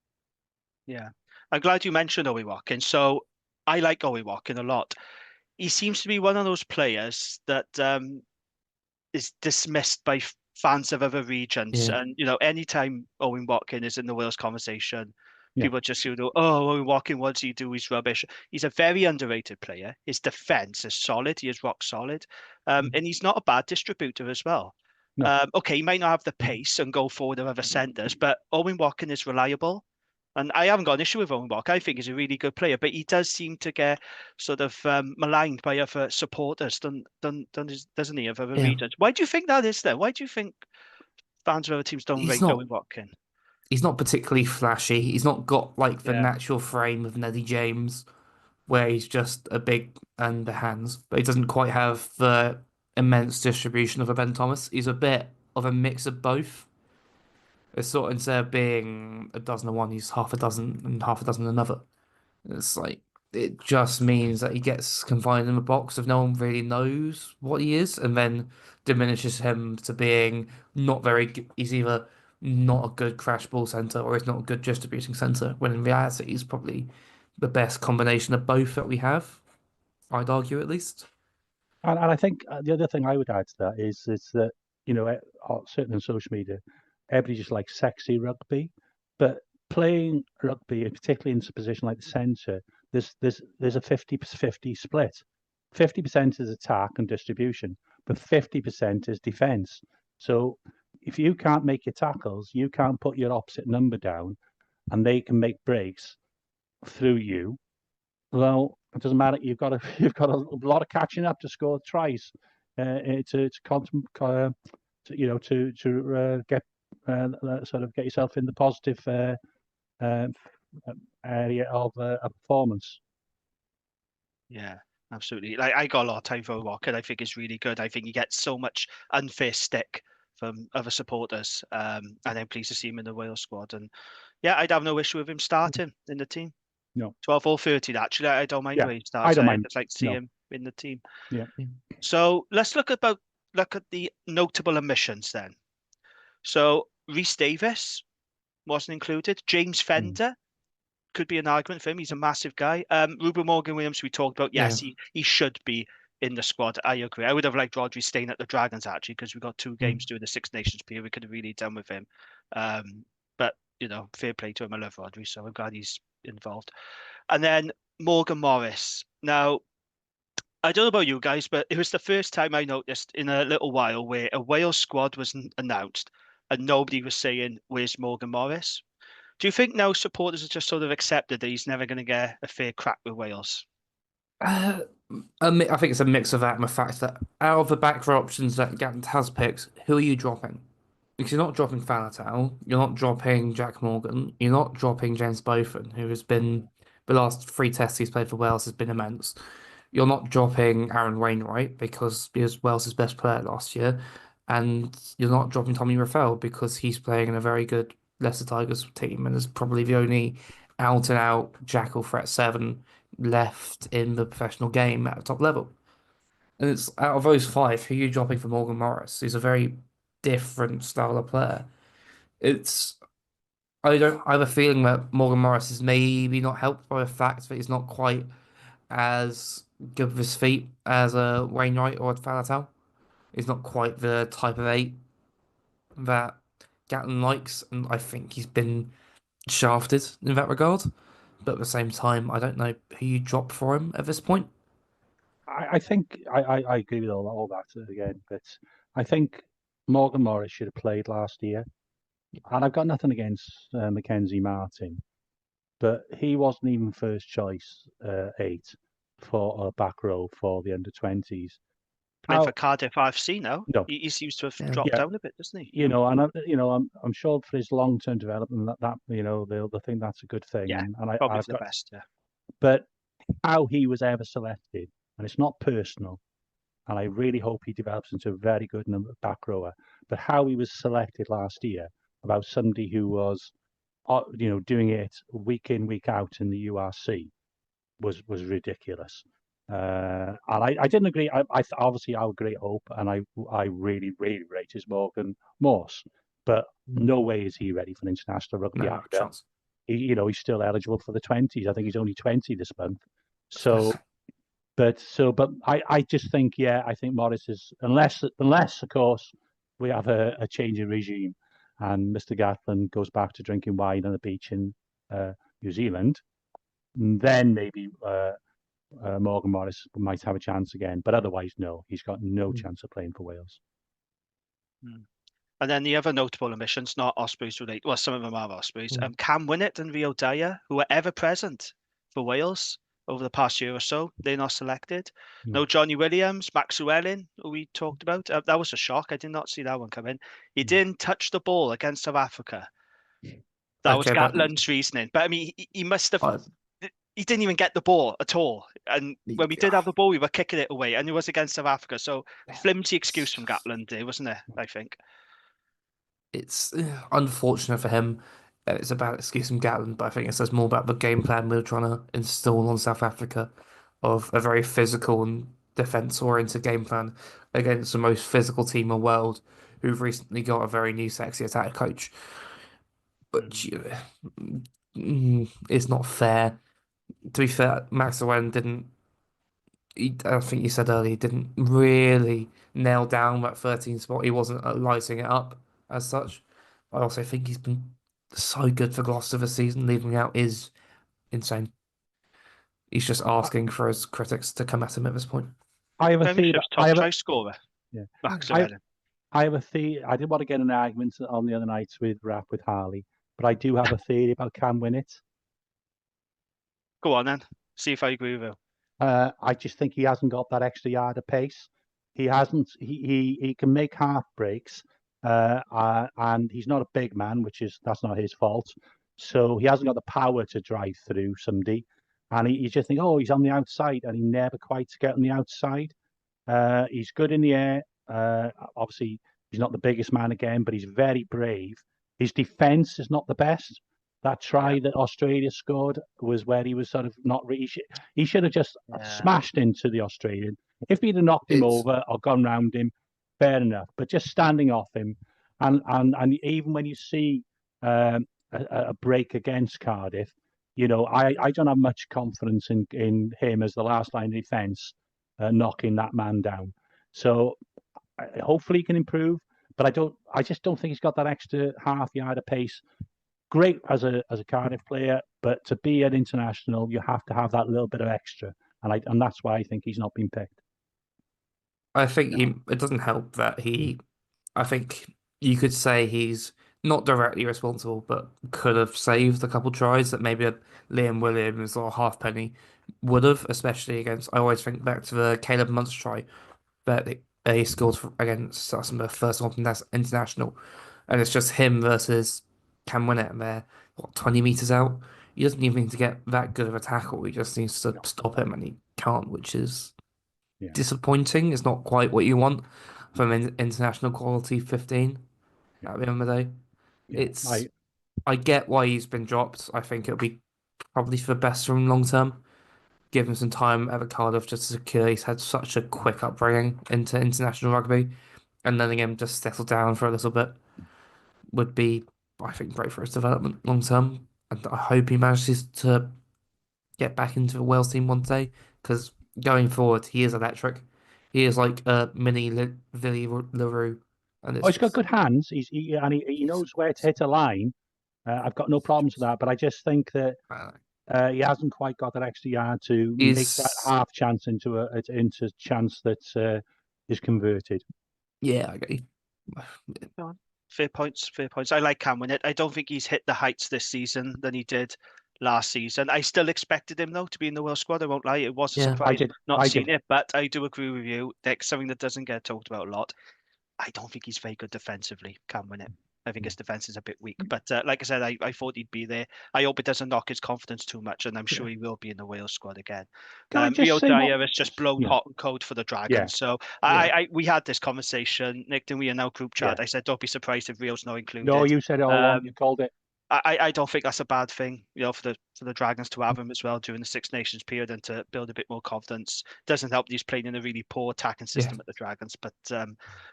Yeah, I'm glad you mentioned Owen Watkin. So I like Owen Watkin a lot. He seems to be one of those players that is dismissed by fans of other regions. Yeah. And anytime Owen Watkin is in the Wales conversation, Yeah. people just oh, Owen Watkin, what does he do? He's rubbish. He's a very underrated player. His defense is solid. He is rock solid, and he's not a bad distributor as well. No. Okay, he might not have the pace and go forward of other centres, but Owen Watkin is reliable. And I haven't got an issue with Owen Watkin. I think he's a really good player, but he does seem to get sort of maligned by other supporters, doesn't he, of other Yeah. regions? Why do you think that is then? Why do you think fans of other teams don't rate Owen Watkin? He's not particularly flashy. He's not got like the Yeah. natural frame of Eddie James, where he's just a big underhands, but he doesn't quite have the immense distribution of a Ben Thomas. He's a bit of a mix of both. It's sort of, instead of being a dozen of one, he's half a dozen and half a dozen another. It's like, it just means that he gets confined in a box if no one really knows what he is, and then diminishes him to being not very good. He's either not a good crash ball center or he's not a good distributing center, when in reality he's probably the best combination of both that we have, I'd argue at least. And I think the other thing I would add to that is that, certainly on social media, everybody just likes sexy rugby, but playing rugby, particularly in a position like the centre, there's a 50-50 split. 50% is attack and distribution, but 50% is defence. So if you can't make your tackles, you can't put your opposite number down, and they can make breaks through you. Well, it doesn't matter. You've got a lot of catching up to score tries to get sort of get yourself in the positive area of a performance. Yeah, absolutely. Like, I got a lot of time for Watkin. I think it's really good. I think he gets so much unfair stick from other supporters. And I'm pleased to see him in the Wales squad. And yeah, I'd have no issue with him starting in the team. No. 12 or 13, actually. I don't mind where he starts. I don't mind. I'd just like to see him in the team. Yeah. So let's look at the notable omissions then. So Rhys Davis wasn't included. James Fender could be an argument for him. He's a massive guy. Ruben Morgan-Williams, we talked about. Yes, he should be in the squad. I agree. I would have liked Rodri staying at the Dragons, actually, because we got 2 games during the Six Nations period. We could have really done with him. But, fair play to him. I love Rodri, so I'm glad he's involved. And then Morgan Morris. Now, I don't know about you guys, but it was the first time I noticed in a little while where a Wales squad was announced and nobody was saying, where's Morgan Morris? Do you think now supporters have just sort of accepted that he's never going to get a fair crack with Wales? I think it's a mix of that and the fact that out of the back row options that Gatland has picked, who are you dropping? because you're not dropping Faletau, you're not dropping Jack Morgan, you're not dropping James Botham, who has been the last 3 tests he's played for Wales has been immense. You're not dropping Aaron Wainwright because he was Wales' best player last year, and you're not dropping Tommy Raffel because he's playing in a very good Leicester Tigers team and is probably the only out and out Jackal threat 7 left in the professional game at the top level. And it's out of those 5, who are you dropping for Morgan Morris? He's a very different style of player. It's I have a feeling that Morgan Morris is maybe not helped by the fact that he's not quite as good with his feet as a Wainwright or a Faletau. He's not quite the type of 8 that Gatlin likes, and I think he's been shafted in that regard. But at the same time, I don't know who you drop for him at this point. I think I agree with all that again, but I think Morgan Morris should have played last year. And I've got nothing against Mackenzie Martin, but he wasn't even first choice 8 for a back row for the under-20s. Playing for Cardiff FC now. No. He seems to have Yeah. dropped Yeah. down a bit, doesn't he? You know, and I'm sure for his long-term development that they'll think that's a good thing. Yeah, and Probably I've for the got, best, yeah. but how he was ever selected, and it's not personal, and I really hope he develops into a very good back rower. But how he was selected last year about somebody who was, doing it week in, week out in the URC was ridiculous. And I didn't agree. I obviously our great hope, and I really really rate his Morgan Morse, but no way is he ready for an international rugby No after. chance. He's still eligible for the 20s. I think he's only 20 this month. So, but I just think, I think Morris is, unless of course we have a change in regime and Mr. Gatlin goes back to drinking wine on the beach in New Zealand, then maybe Morgan Morris might have a chance again. But otherwise, no, he's got no chance of playing for Wales. And then the other notable omissions, not Ospreys related, well, some of them are Ospreys. Cam Winnett and Rio Dyer, who were ever present for Wales over the past year or so, they're not selected. No Johnny Williams, Max Llewellyn, who we talked about. That was a shock. I did not see that one come in. He didn't touch the ball against South Africa. That was Gatland's reasoning. But I mean, he must have. He didn't even get the ball at all. And when we did have the ball, we were kicking it away, and it was against South Africa. So flimsy excuse from Gatland there, wasn't it? I think. It's unfortunate for him that it's about excuse from Gatland, but I think it says more about the game plan we were trying to install on South Africa of a very physical and defense-oriented game plan against the most physical team in the world who've recently got a very new sexy attack coach. But it's not fair. To be fair, Max Owen didn't. I think you said earlier, he didn't really nail down that 13 spot. He wasn't lighting it up as such. I also think he's been so good for Gloucester this season. Leaving out is insane. He's just asking for his critics to come at him at this point. I have a theory. Top try scorer. Yeah. Max Llewellyn. I have a theory. I didn't want to get in an argument on the other nights with Harley, but I do have a theory about Cam Winnett. Go on then. See if I agree with you. I just think he hasn't got that extra yard of pace. He hasn't. He can make half breaks, and he's not a big man, that's not his fault. So he hasn't got the power to drive through somebody, and you just think, oh, he's on the outside, and he never quite gets on the outside. He's good in the air. Obviously, he's not the biggest man again, but he's very brave. His defense is not the best. That try that Australia scored was where he was sort of not really. He should have just smashed into the Australian. If he'd have knocked him over or gone round him, fair enough. But just standing off him, and even when you see a break against Cardiff, I don't have much confidence in him as the last line of defence, knocking that man down. So hopefully he can improve, but I just don't think he's got that extra half yard of pace. Great as a Cardiff player, but to be an international, you have to have that little bit of extra, and that's why I think he's not been picked. I think it doesn't help that I think you could say he's not directly responsible, but could have saved a couple tries that maybe Liam Williams or Halfpenny would have, especially against. I always think back to the Caleb Muntz try that he scored against us in the first one from international, and it's just him versus Cam Winnett, and they're what 20 meters out. He doesn't even need to get that good of a tackle. He just needs to No. stop him, and he can't, which is Yeah. disappointing. It's not quite what you want from an international quality 15 Yeah. at the end of the day. Yeah. I get why he's been dropped. I think it'll be probably for the best for him long term. Give him some time at the Cardiff just to secure. He's had such a quick upbringing into international rugby, and letting him just settle down for a little bit would be, I think, great for his development long term. And I hope he manages to get back into the Wales team one day because going forward, he is electric. He is like a mini Villy LaRue, and Oh, it's he's got just good hands. He knows where to hit a line. I've got no problems with that, but I just think that uh, he hasn't quite got that extra yard to make that is half chance into a chance that is converted. yeah. I get you. Go on. Fair points, fair points. I like Cam Winnett. I don't think he's hit the heights this season than he did last season. I still expected him though to be in the World squad. I won't lie, it was a Yeah, I surprise did. not I seeing did. it, but I do agree with you. That's something that doesn't get talked about a lot. I don't think he's very good defensively, Cam Winnett. I think his defense is a bit weak. But like I said, I thought he'd be there. I hope it doesn't knock his confidence too much, and I'm sure he will be in the Wales squad again. Can I just Rio say what? Dyer has just blown Yeah. hot and cold for the Yeah. Dragons. So yeah, we had this conversation, Nick, and we in our group Yeah. chat. I said, don't be surprised if Rio's not No, included. you said it all along. You Um, called it. I don't think that's a bad thing, for the Dragons to have him as well during the Six Nations period and to build a bit more confidence. Doesn't help that he's playing in a really poor attacking yeah. system at the Dragons. But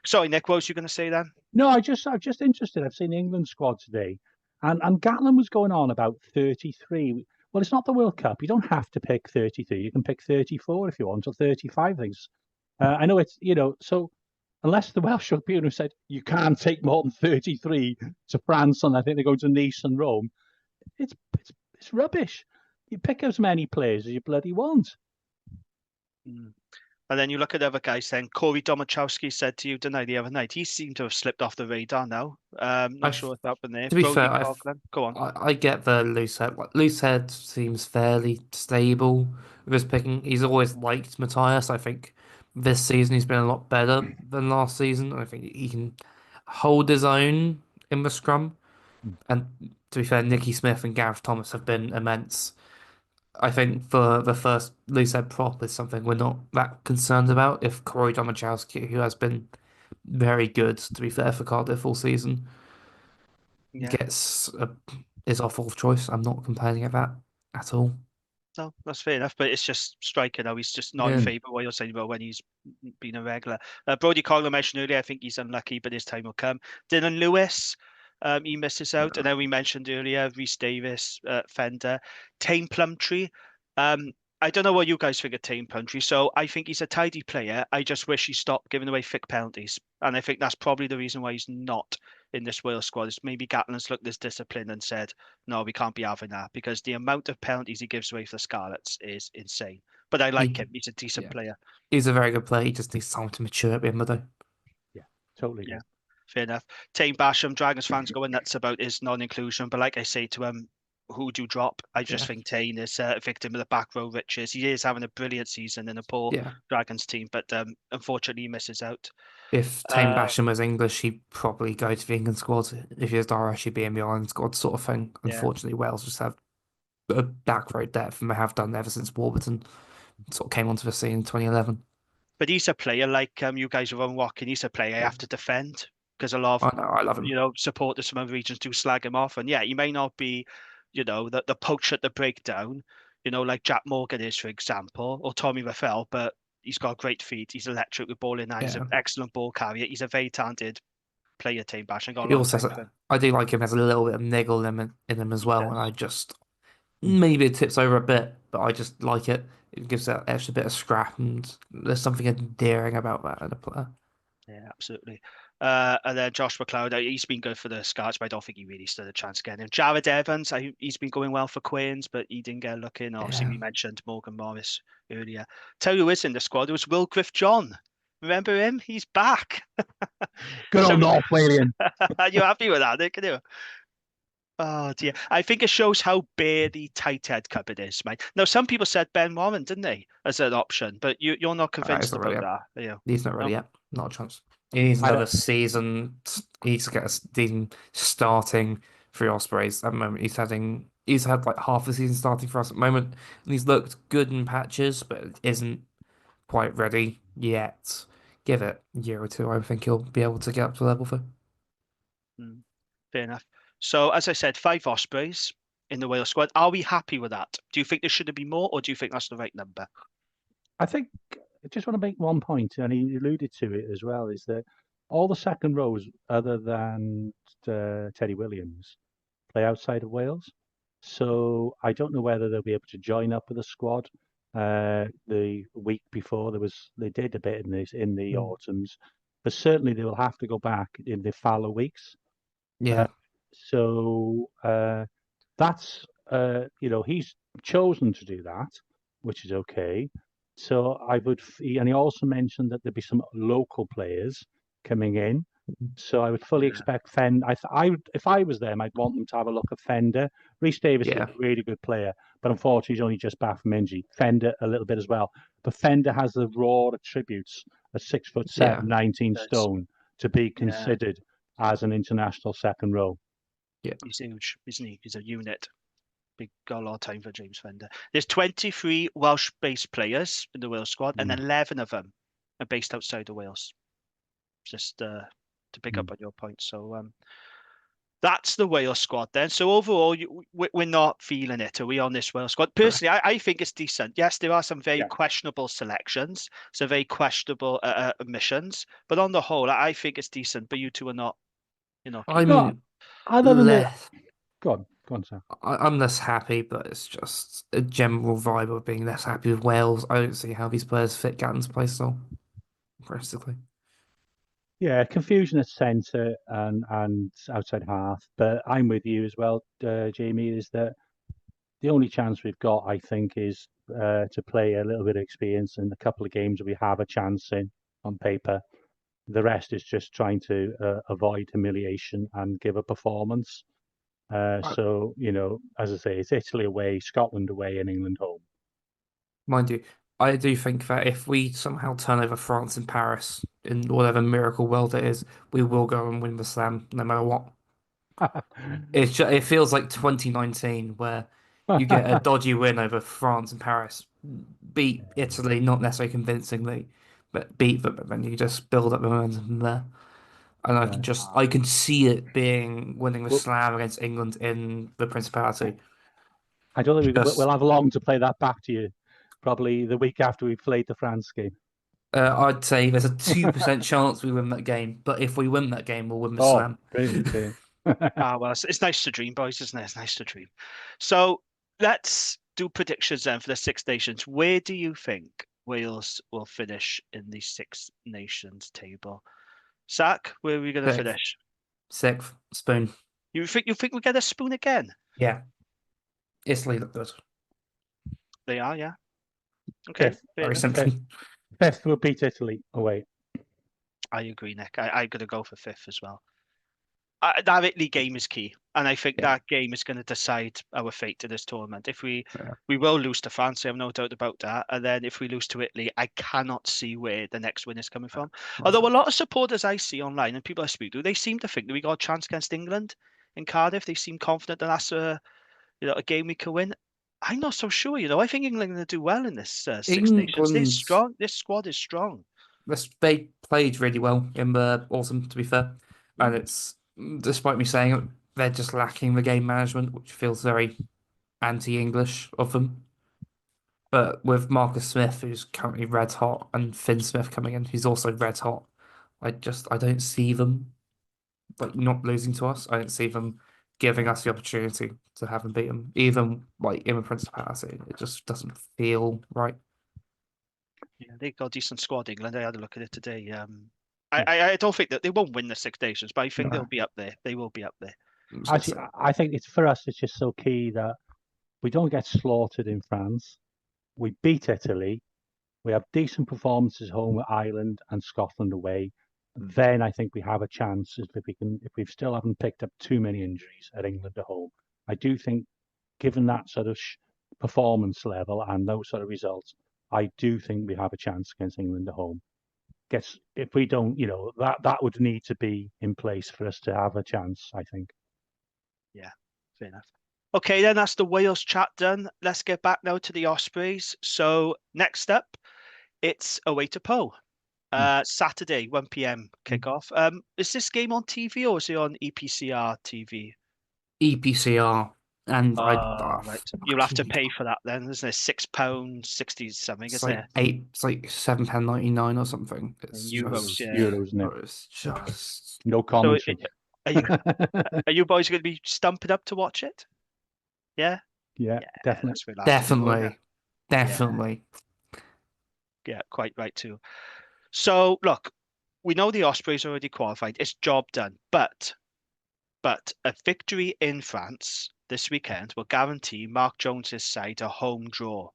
sorry, Nick, what was you going to say then? No, I'm just interested. I've seen the England squad today, and Gatlin was going on about 33. Well, it's not the World Cup. You don't have to pick 33. You can pick 34 if you want, or 35 things. I know it's so unless the Welsh Rugby Union said you can't take more than 33 to France, and I think they go to Nice and Rome. It's rubbish. You pick as many players as you bloody want. Mm. And then you look at other guys then. Corey Domachowski said to you, didn't I, the other night? He seemed to have slipped off the radar now. I Not sure what's happened there. To be fair, Brody Coughlin, go on. I get the loose head. Like, loose head seems fairly stable with his picking. He's always liked Matthias. I think this season he's been a lot better than last season. I think he can hold his own in the scrum. And to be fair, Nicky Smith and Gareth Thomas have been immense. I think for the first loose head prop is something we're not that concerned about. If Corey Domachowski, who has been very good, to be fair, for Cardiff all season, Yeah. gets is our fourth choice. I'm not complaining at that at all. No, that's fair enough, but it's just striking how he's just not in Yeah, favour. What you're saying about when he's been a regular. Brody Coughlin mentioned earlier, I think he's unlucky, but his time will come. Dylan Lewis, he misses out. And then we mentioned earlier, Rhys Davis, Fender, Tame Plumtree. I don't know what you guys think of Tame Plumtree. So I think he's a tidy player. I just wish he stopped giving away thick penalties. And I think that's probably the reason why he's not in this Wales squad. Is maybe Gatland's looked at this discipline and said, no, we can't be having that because the amount of penalties he gives away for the Scarlets is insane. But I like he, him. He's a decent yeah, player. he's a very good player. He just needs time to mature at the end of the day. Yeah, totally. Yeah, fair enough. Tame Basham, Dragons fans going nuts about his non-inclusion. But like I say to him, who do you drop? I just Yeah, think Tane is a victim of the back row riches. He is having a brilliant season in a poor yeah. Dragons team, but unfortunately he misses out. If Tame Uh, Basham was English, he'd probably go to the England squad. If he was Irish, he'd be in the Ireland squad, sort of thing. yeah. Unfortunately, Wales just have a back row depth, and they have done ever since Warburton sort of came onto the scene in 2011. But he's a player like you guys are unwalking. He's a player I Yeah. have to defend because a lot of I know, I love him. supporters from other regions do slag him off. And yeah, he may not be, the poach at the breakdown, like Jack Morgan is, for example, or Tommy Raffel, but he's got great feet. He's electric with ball in hand. He's Yeah. an excellent ball carrier. He's a very talented player, Tame Bash. I got a He lot of also time has for him. I do like him as a little bit of niggle in him as He well, and does. I just maybe it tips over a bit, but I just like it. It gives that extra bit of scrap, and there's something endearing about that in a player. Yeah, absolutely. And then Josh McLeod, he's been good for the Scarlets, but I don't think he really stood a chance against him. Jared Evans, he's been going well for Queens, but he didn't get a look in. Obviously, Yeah, we mentioned Morgan Morris earlier. Tell you who is in the squad, it was Will Griff John. Remember him? He's back. Good So old North Walian. are you happy with that, Nick? Can you? Oh dear. I think it shows how bare the tight head cupboard is, mate. Now, some people said Ben Warren, didn't they, as an option, but you're not he's convinced not really about up. that, are you? He's not No? really up. Not a chance. He needs I another don't, season. He needs to get a season starting for the Ospreys. At the moment, he's had like half the season starting for us at the moment, and he's looked good in patches, but isn't quite ready yet. Give it a year or two, I think he'll be able to get up to level for. Mm, fair enough. So, as I said, 5 Ospreys in the Wales squad. Are we happy with that? Do you think there should have been more, or do you think that's the right number? I think I just want to make one point, and he alluded to it as well, is that all the second rows, other than Teddy Williams, play outside of Wales. So I don't know whether they'll be able to join up with the squad. The week before they did a bit in the Mm. autumns, but certainly they will have to go back in the fallow weeks. Uh, Yeah, so that's he's chosen to do that, which is okay. So and he also mentioned that there'd be some local players coming in. So I would fully Yeah. expect I would, if I was them, I'd want them to have a look at Fender. Reece Davis is yeah, a really good player, but unfortunately he's only just back from injury. Fender a little bit as well, but Fender has the raw attributes, a 6'7", yeah, 19 That's, stone, to be yeah, considered as an international second row. yeah. he's huge, isn't he? He's a unit. Big got a lot of time for James Fender. There's 23 Welsh-based players in the Wales squad, and Mm. 11 of them are based outside of Wales. Just to pick up Mm. on your point. So that's the Wales squad then. So overall, we're not feeling it, are we, on this Wales squad? Personally, I think it's decent. Yes, there are some very Yeah. questionable selections, some very questionable omissions, but on the whole, I think it's decent. But you two are not, you're not keen on it. No, I'm other than the less, go on, sir. I'm less happy, but it's just a general vibe of being less happy with Wales. I don't see how these players fit Gatton's play style, realistically. Yeah, confusion at centre and outside half. But I'm with you as well, Jamie. Is that the only chance we've got? I think is to play a little bit of experience in a couple of games we have a chance in on paper. The rest is just trying to avoid humiliation and give a performance. I, So as I say, it's Italy away, Scotland away, and England home. Mind you, I do think that if we somehow turn over France in Paris in whatever miracle world it is, we will go and win the slam no matter what. It feels like 2019 where you get a dodgy win over France and Paris, beat Italy, not necessarily convincingly, but beat them, and then you just build up momentum from there. And Yeah. I can see it being winning the Well, slam against England in the Principality. I don't think we'll Just, have long to play that back to you. Probably the week after we played the France game. I'd say there's a 2% chance we win that game, but if we win that game, we'll win the Oh, slam. brilliant, brilliant. Ah, well, it's nice to dream, boys, isn't it? It's nice to dream. So let's do predictions then for the Six Nations. Where do you think Wales will finish in the Six Nations table? Sack, where are we going to Sixth, finish? sixth, spoon. You think we get a spoon again? Yeah, Italy look good. They are, yeah. Okay, Fifth, fair Very enough. simply. fifth will beat Italy away. I agree, Nick. I'm going to go for fifth as well. That Italy game is key, and I think Yeah. that game is going to decide our fate in this tournament. If Yeah. we will lose to France, I have no doubt about that. And then if we lose to Italy, I cannot see where the next win is coming from. Although a lot of supporters I see online and people I speak to, they seem to think that we got a chance against England in Cardiff. They seem confident that that's a game we can win. I'm not so sure. I think England are going to do well in this Six Nations. They're England, strong. This squad is strong. they played really well in the autumn, to be fair. And it's, despite me saying it, they're just lacking the game management, which feels very anti-English of them. But with Marcus Smith, who's currently red hot, and Finn Smith coming in, who's also red hot, I don't see them like not losing to us. I don't see them giving us the opportunity to have them beat them, even like in the Principality. It just doesn't feel right. Yeah, they got a decent squad, England. I had a look at it today. Yeah. I don't think that they won't win the Six Nations, but I think they'll No, be up there. They will be up there. I'm just gonna Actually, say, I think it's for us. It's just so key that we don't get slaughtered in France. We beat Italy. We have decent performances home with Ireland and Scotland away. Then I think we have a chance if we still haven't picked up too many injuries at England at home. I do think, given that sort of performance level and those sort of results, I do think we have a chance against England at home. gets, if we don't, that would need to be in place for us to have a chance, I think. Yeah, fair enough. Okay, then that's the Wales chat done. Let's get back now to the Ospreys. So next up, it's away to Poe. Saturday, 1 p.m. kickoff. Is this game on TV or is it on EPCR TV? EPCR, and Right. You'll have to pay for that then, isn't it? £6.60 something, It's isn't like it? it's like £7.99 or something. It's Euros, just, yeah. Euros, isn't it? it's just No So commentary. are you are you boys going to be stumping up to watch it? Yeah? Yeah, Yeah, definitely. that's where we'll have to go, isn't it? definitely. Yeah, quite right too. So look, we know the Ospreys already qualified. It's job done. But a victory in France this weekend will guarantee Mark Jones's side a home draw.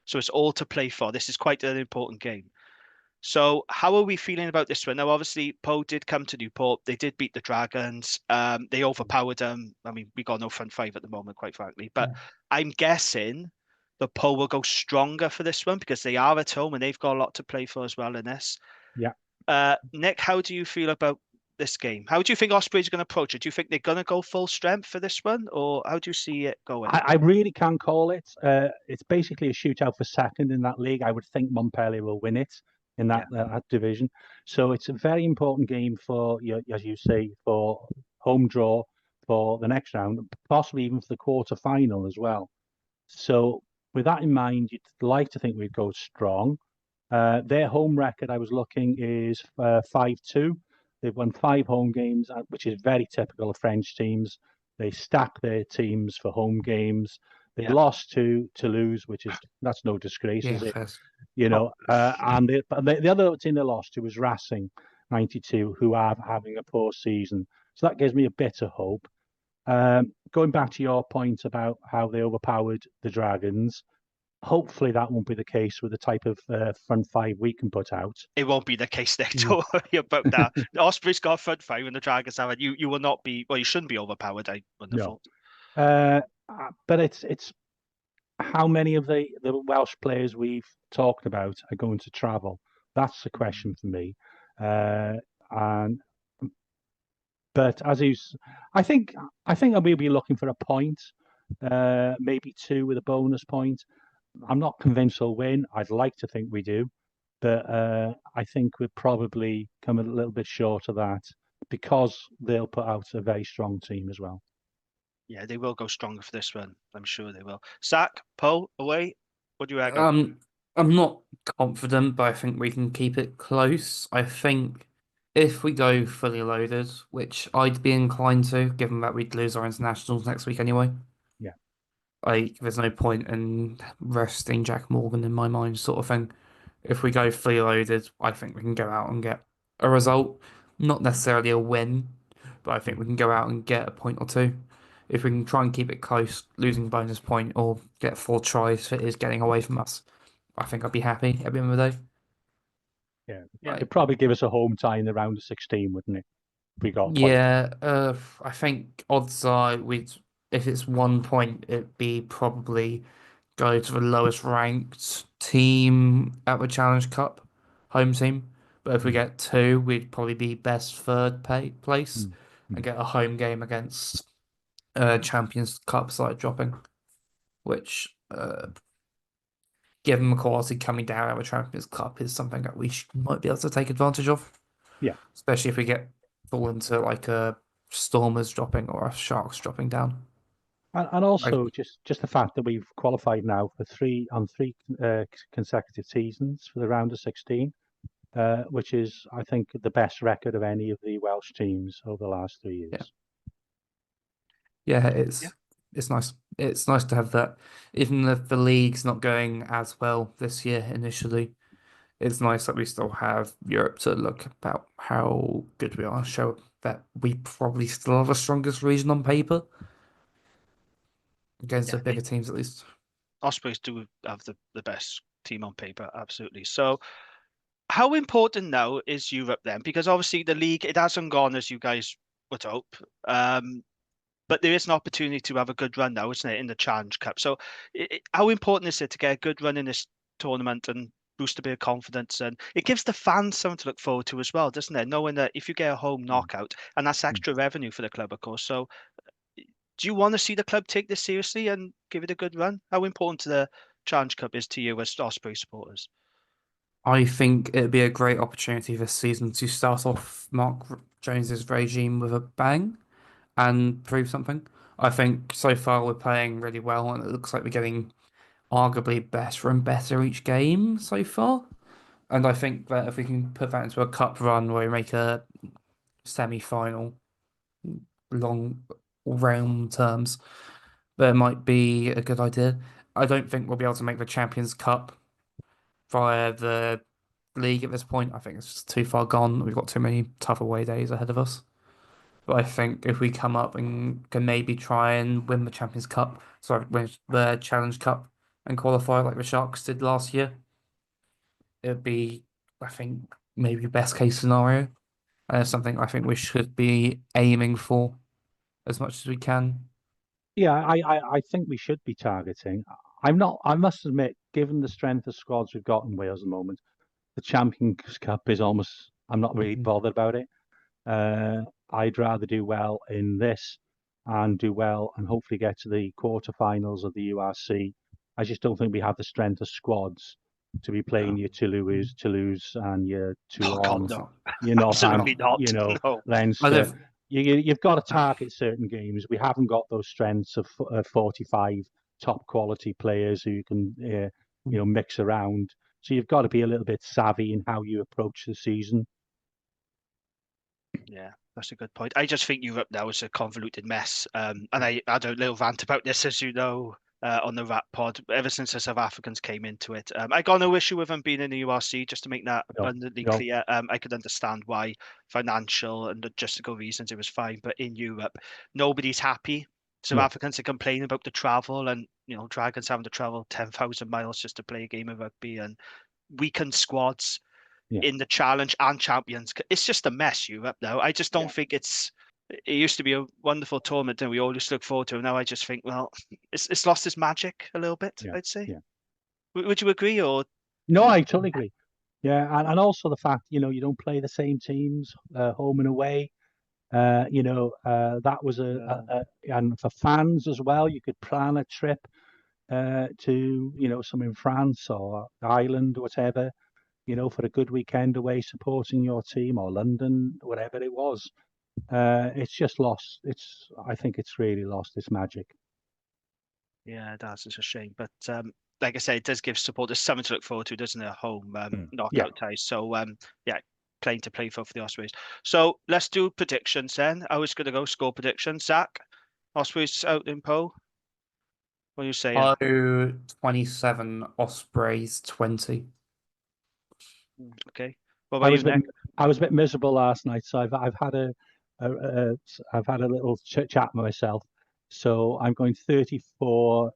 So it's all to play for. This is quite an important game. So how are we feeling about this one? Now, obviously, Poe did come to Newport. They did beat the Dragons. They overpowered them. I mean, we got no front five at the moment, quite frankly. But I'm guessing the Poe will go stronger for this one because they are at home and they've got a lot to play for as well in this. Yeah. Nick, how do you feel about this game? How do you think Ospreys are going to approach it? Do you think they're going to go full strength for this one, or how do you see it going? I really can't call it. It's basically a shootout for second in that league. I would think Montpellier will win it in that division. So it's a very important game for, as you say, for home draw for the next round, possibly even for the quarter final as well. So with that in mind, you'd like to think we'd go strong. Their home record, I was looking, is 5-2. They've won 5 home games, which is very typical of French teams. They stack their teams for home games. They lost to Toulouse, that's no disgrace, Yeah, is it? first. And the other team they lost to was Racing 92, who are having a poor season. So that gives me a bit of hope. Going back to your point about how they overpowered the Dragons, hopefully that won't be the case with the type of front five we can put out. It won't be the case, Nick. Don't worry about that. The Ospreys got front five and the Dragons have it. You will not be, well, you shouldn't be overpowered, I wouldn't have thought. But it's how many of the Welsh players we've talked about are going to travel? That's the question for me. But I think we'll be looking for a point, maybe 2 with a bonus point. I'm not convinced we'll win. I'd like to think we do, but I think we'll probably come a little bit short of that because they'll put out a very strong team as well. Yeah, they will go stronger for this one. I'm sure they will. Zach, Poe, away. What do you reckon? I'm not confident, but I think we can keep it close. I think if we go fully loaded, which I'd be inclined to, given that we'd lose our internationals next week anyway. Yeah. There's no point in resting Jack Morgan in my mind, sort of thing. If we go fully loaded, I think we can go out and get a result. Not necessarily a win, but I think we can go out and get a point or 2. If we can try and keep it close, losing bonus point or get 4 tries if it is getting away from us, I think I'd be happy at the end of the day. Yeah. It'd probably give us a home tie in the round of 16, wouldn't it? We got I think odds are if it's 1 point, it'd be probably go to the lowest ranked team at the Challenge Cup, home team. But if we get 2, we'd probably be best third place and get a home game against Champions Cup side dropping, which given the quality coming down out of the Champions Cup is something that we might be able to take advantage of. Yeah. Especially if we fall into like a Stormers dropping or a Sharks dropping down. And also just the fact that we've qualified now for 3 consecutive seasons for the round of 16, which is, I think, the best record of any of the Welsh teams over the last 3 years. Yeah, it's nice. It's nice to have that. Even if the league's not going as well this year initially, it's nice that we still have Europe to look about how good we are, show that we probably still have the strongest region on paper against the bigger teams at least. Ospreys do have the best team on paper, absolutely. So how important now is Europe then? Because obviously the league, it hasn't gone as you guys would hope. But there is an opportunity to have a good run now, isn't it, in the Challenge Cup? So how important is it to get a good run in this tournament and boost a bit of confidence, and it gives the fans something to look forward to as well, doesn't it? Knowing that if you get a home knockout, and that's extra revenue for the club, of course. So, do you want to see the club take this seriously and give it a good run? How important to the Challenge Cup is to you as Osprey supporters? I think it'd be a great opportunity this season to start off Mark Jones's regime with a bang and prove something. I think so far we're playing really well, and it looks like we're getting arguably better and better each game so far. And I think that if we can put that into a cup run where we make a semi-final, long round terms, that might be a good idea. I don't think we'll be able to make the Champions Cup via the league at this point. I think it's just too far gone. We've got too many tough away days ahead of us. But I think if we come up and can maybe try and win the Champions Cup, sorry, win the Challenge Cup and qualify like the Sharks did last year, it'd be, I think, maybe best case scenario. And it's something I think we should be aiming for as much as we can. Yeah, I think we should be targeting. I'm not. I must admit, given the strength of squads we've got in Wales at the moment, the Champions Cup is almost. I'm not really bothered about it. I'd rather do well in this and do well and hopefully get to the quarterfinals of the URC. I just don't think we have the strength of squads to be playing your Toulouse and your Oh God, Toulon, no. your Absolutely Northampton, not. No. Leinster. You've got to target certain games. We haven't got those strengths of 45 top quality players who you can mix around. So you've got to be a little bit savvy in how you approach the season. Yeah, that's a good point. I just think Europe now is a convoluted mess. And I had a little rant about this, as you know, on the Rat Pod, ever since the South Africans came into it. I got no issue with them being in the URC, just to make that abundantly clear. I could understand why financial and logistical reasons it was fine. But in Europe, nobody's happy. South Africans are complaining about the travel and, Dragons having to travel 10,000 miles just to play a game of rugby, and weakened squads in the Challenge and Champions. It's just a mess, Europe now. I just don't think it used to be a wonderful tournament and we always look forward to it. Now I just think, well, it's lost its magic a little bit, I'd say. Yeah. Would you agree? Or no, I totally agree. Yeah, and also the fact, you don't play the same teams home and away. That was and for fans as well, you could plan a trip to, some in France or Ireland or whatever, for a good weekend away supporting your team, or London, whatever it was. It's just lost. I think it's really lost its magic. Yeah, that's a shame. But like I say, it does give supporters something to look forward to, doesn't it? Home knockout ties. So playing to play for the Ospreys. So let's do predictions then. I was going to go score predictions. Zach, Ospreys out in Poe. What are you saying? 27, Ospreys 20. Okay. What about you, Nick? I was a bit miserable last night, so I've had I've had a little chat with myself. So I'm going 34-26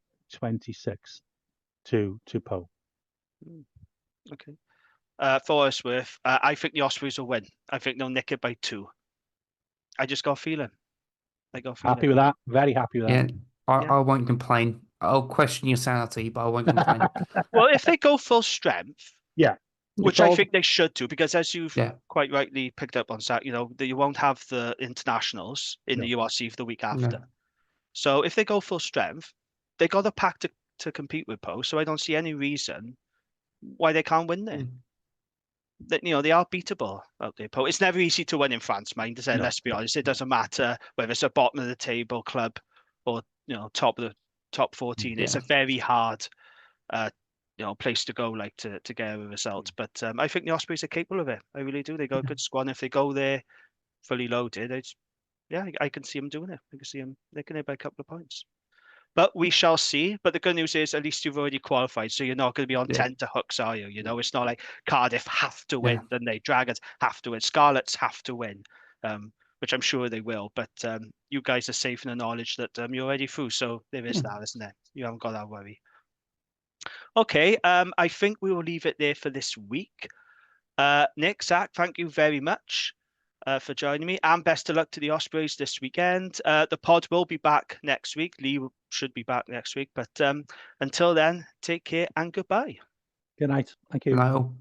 to Poe. Okay. For us with, I think the Ospreys will win. I think they'll nick it by 2. I just got a feeling. Happy with that. Very happy with that. I won't complain. I'll question your sanity, but I won't complain. Well, if they go full strength, which I think they should do, because as you've quite rightly picked up on, Zach, you won't have the internationals in the URC for the week after. So if they go full strength, they got a pack to compete with Poe. So I don't see any reason why they can't win there. They are beatable out there, Poe. It's never easy to win in France, mind. Let's be honest. It doesn't matter whether it's a bottom of the table club or top of the top 14. It's a very hard place to go, like to get a result. But I think the Ospreys are capable of it. I really do. They got a good squad. If they go there fully loaded, I can see them doing it. I can see them nicking it by a couple of points. But we shall see. But the good news is at least you've already qualified, so you're not going to be on tenterhooks, are you? It's not like Cardiff have to win, then they Dragons have to win, Scarlets have to win, which I'm sure they will. But you guys are safe in the knowledge that you're already through. So there is that, isn't it? You haven't got that worry. Okay, I think we will leave it there for this week. Nick, Zach, thank you very much for joining me, and best of luck to the Ospreys this weekend. The pod will be back next week. Lee should be back next week, but until then, take care and goodbye. Good night. Thank you. Niall.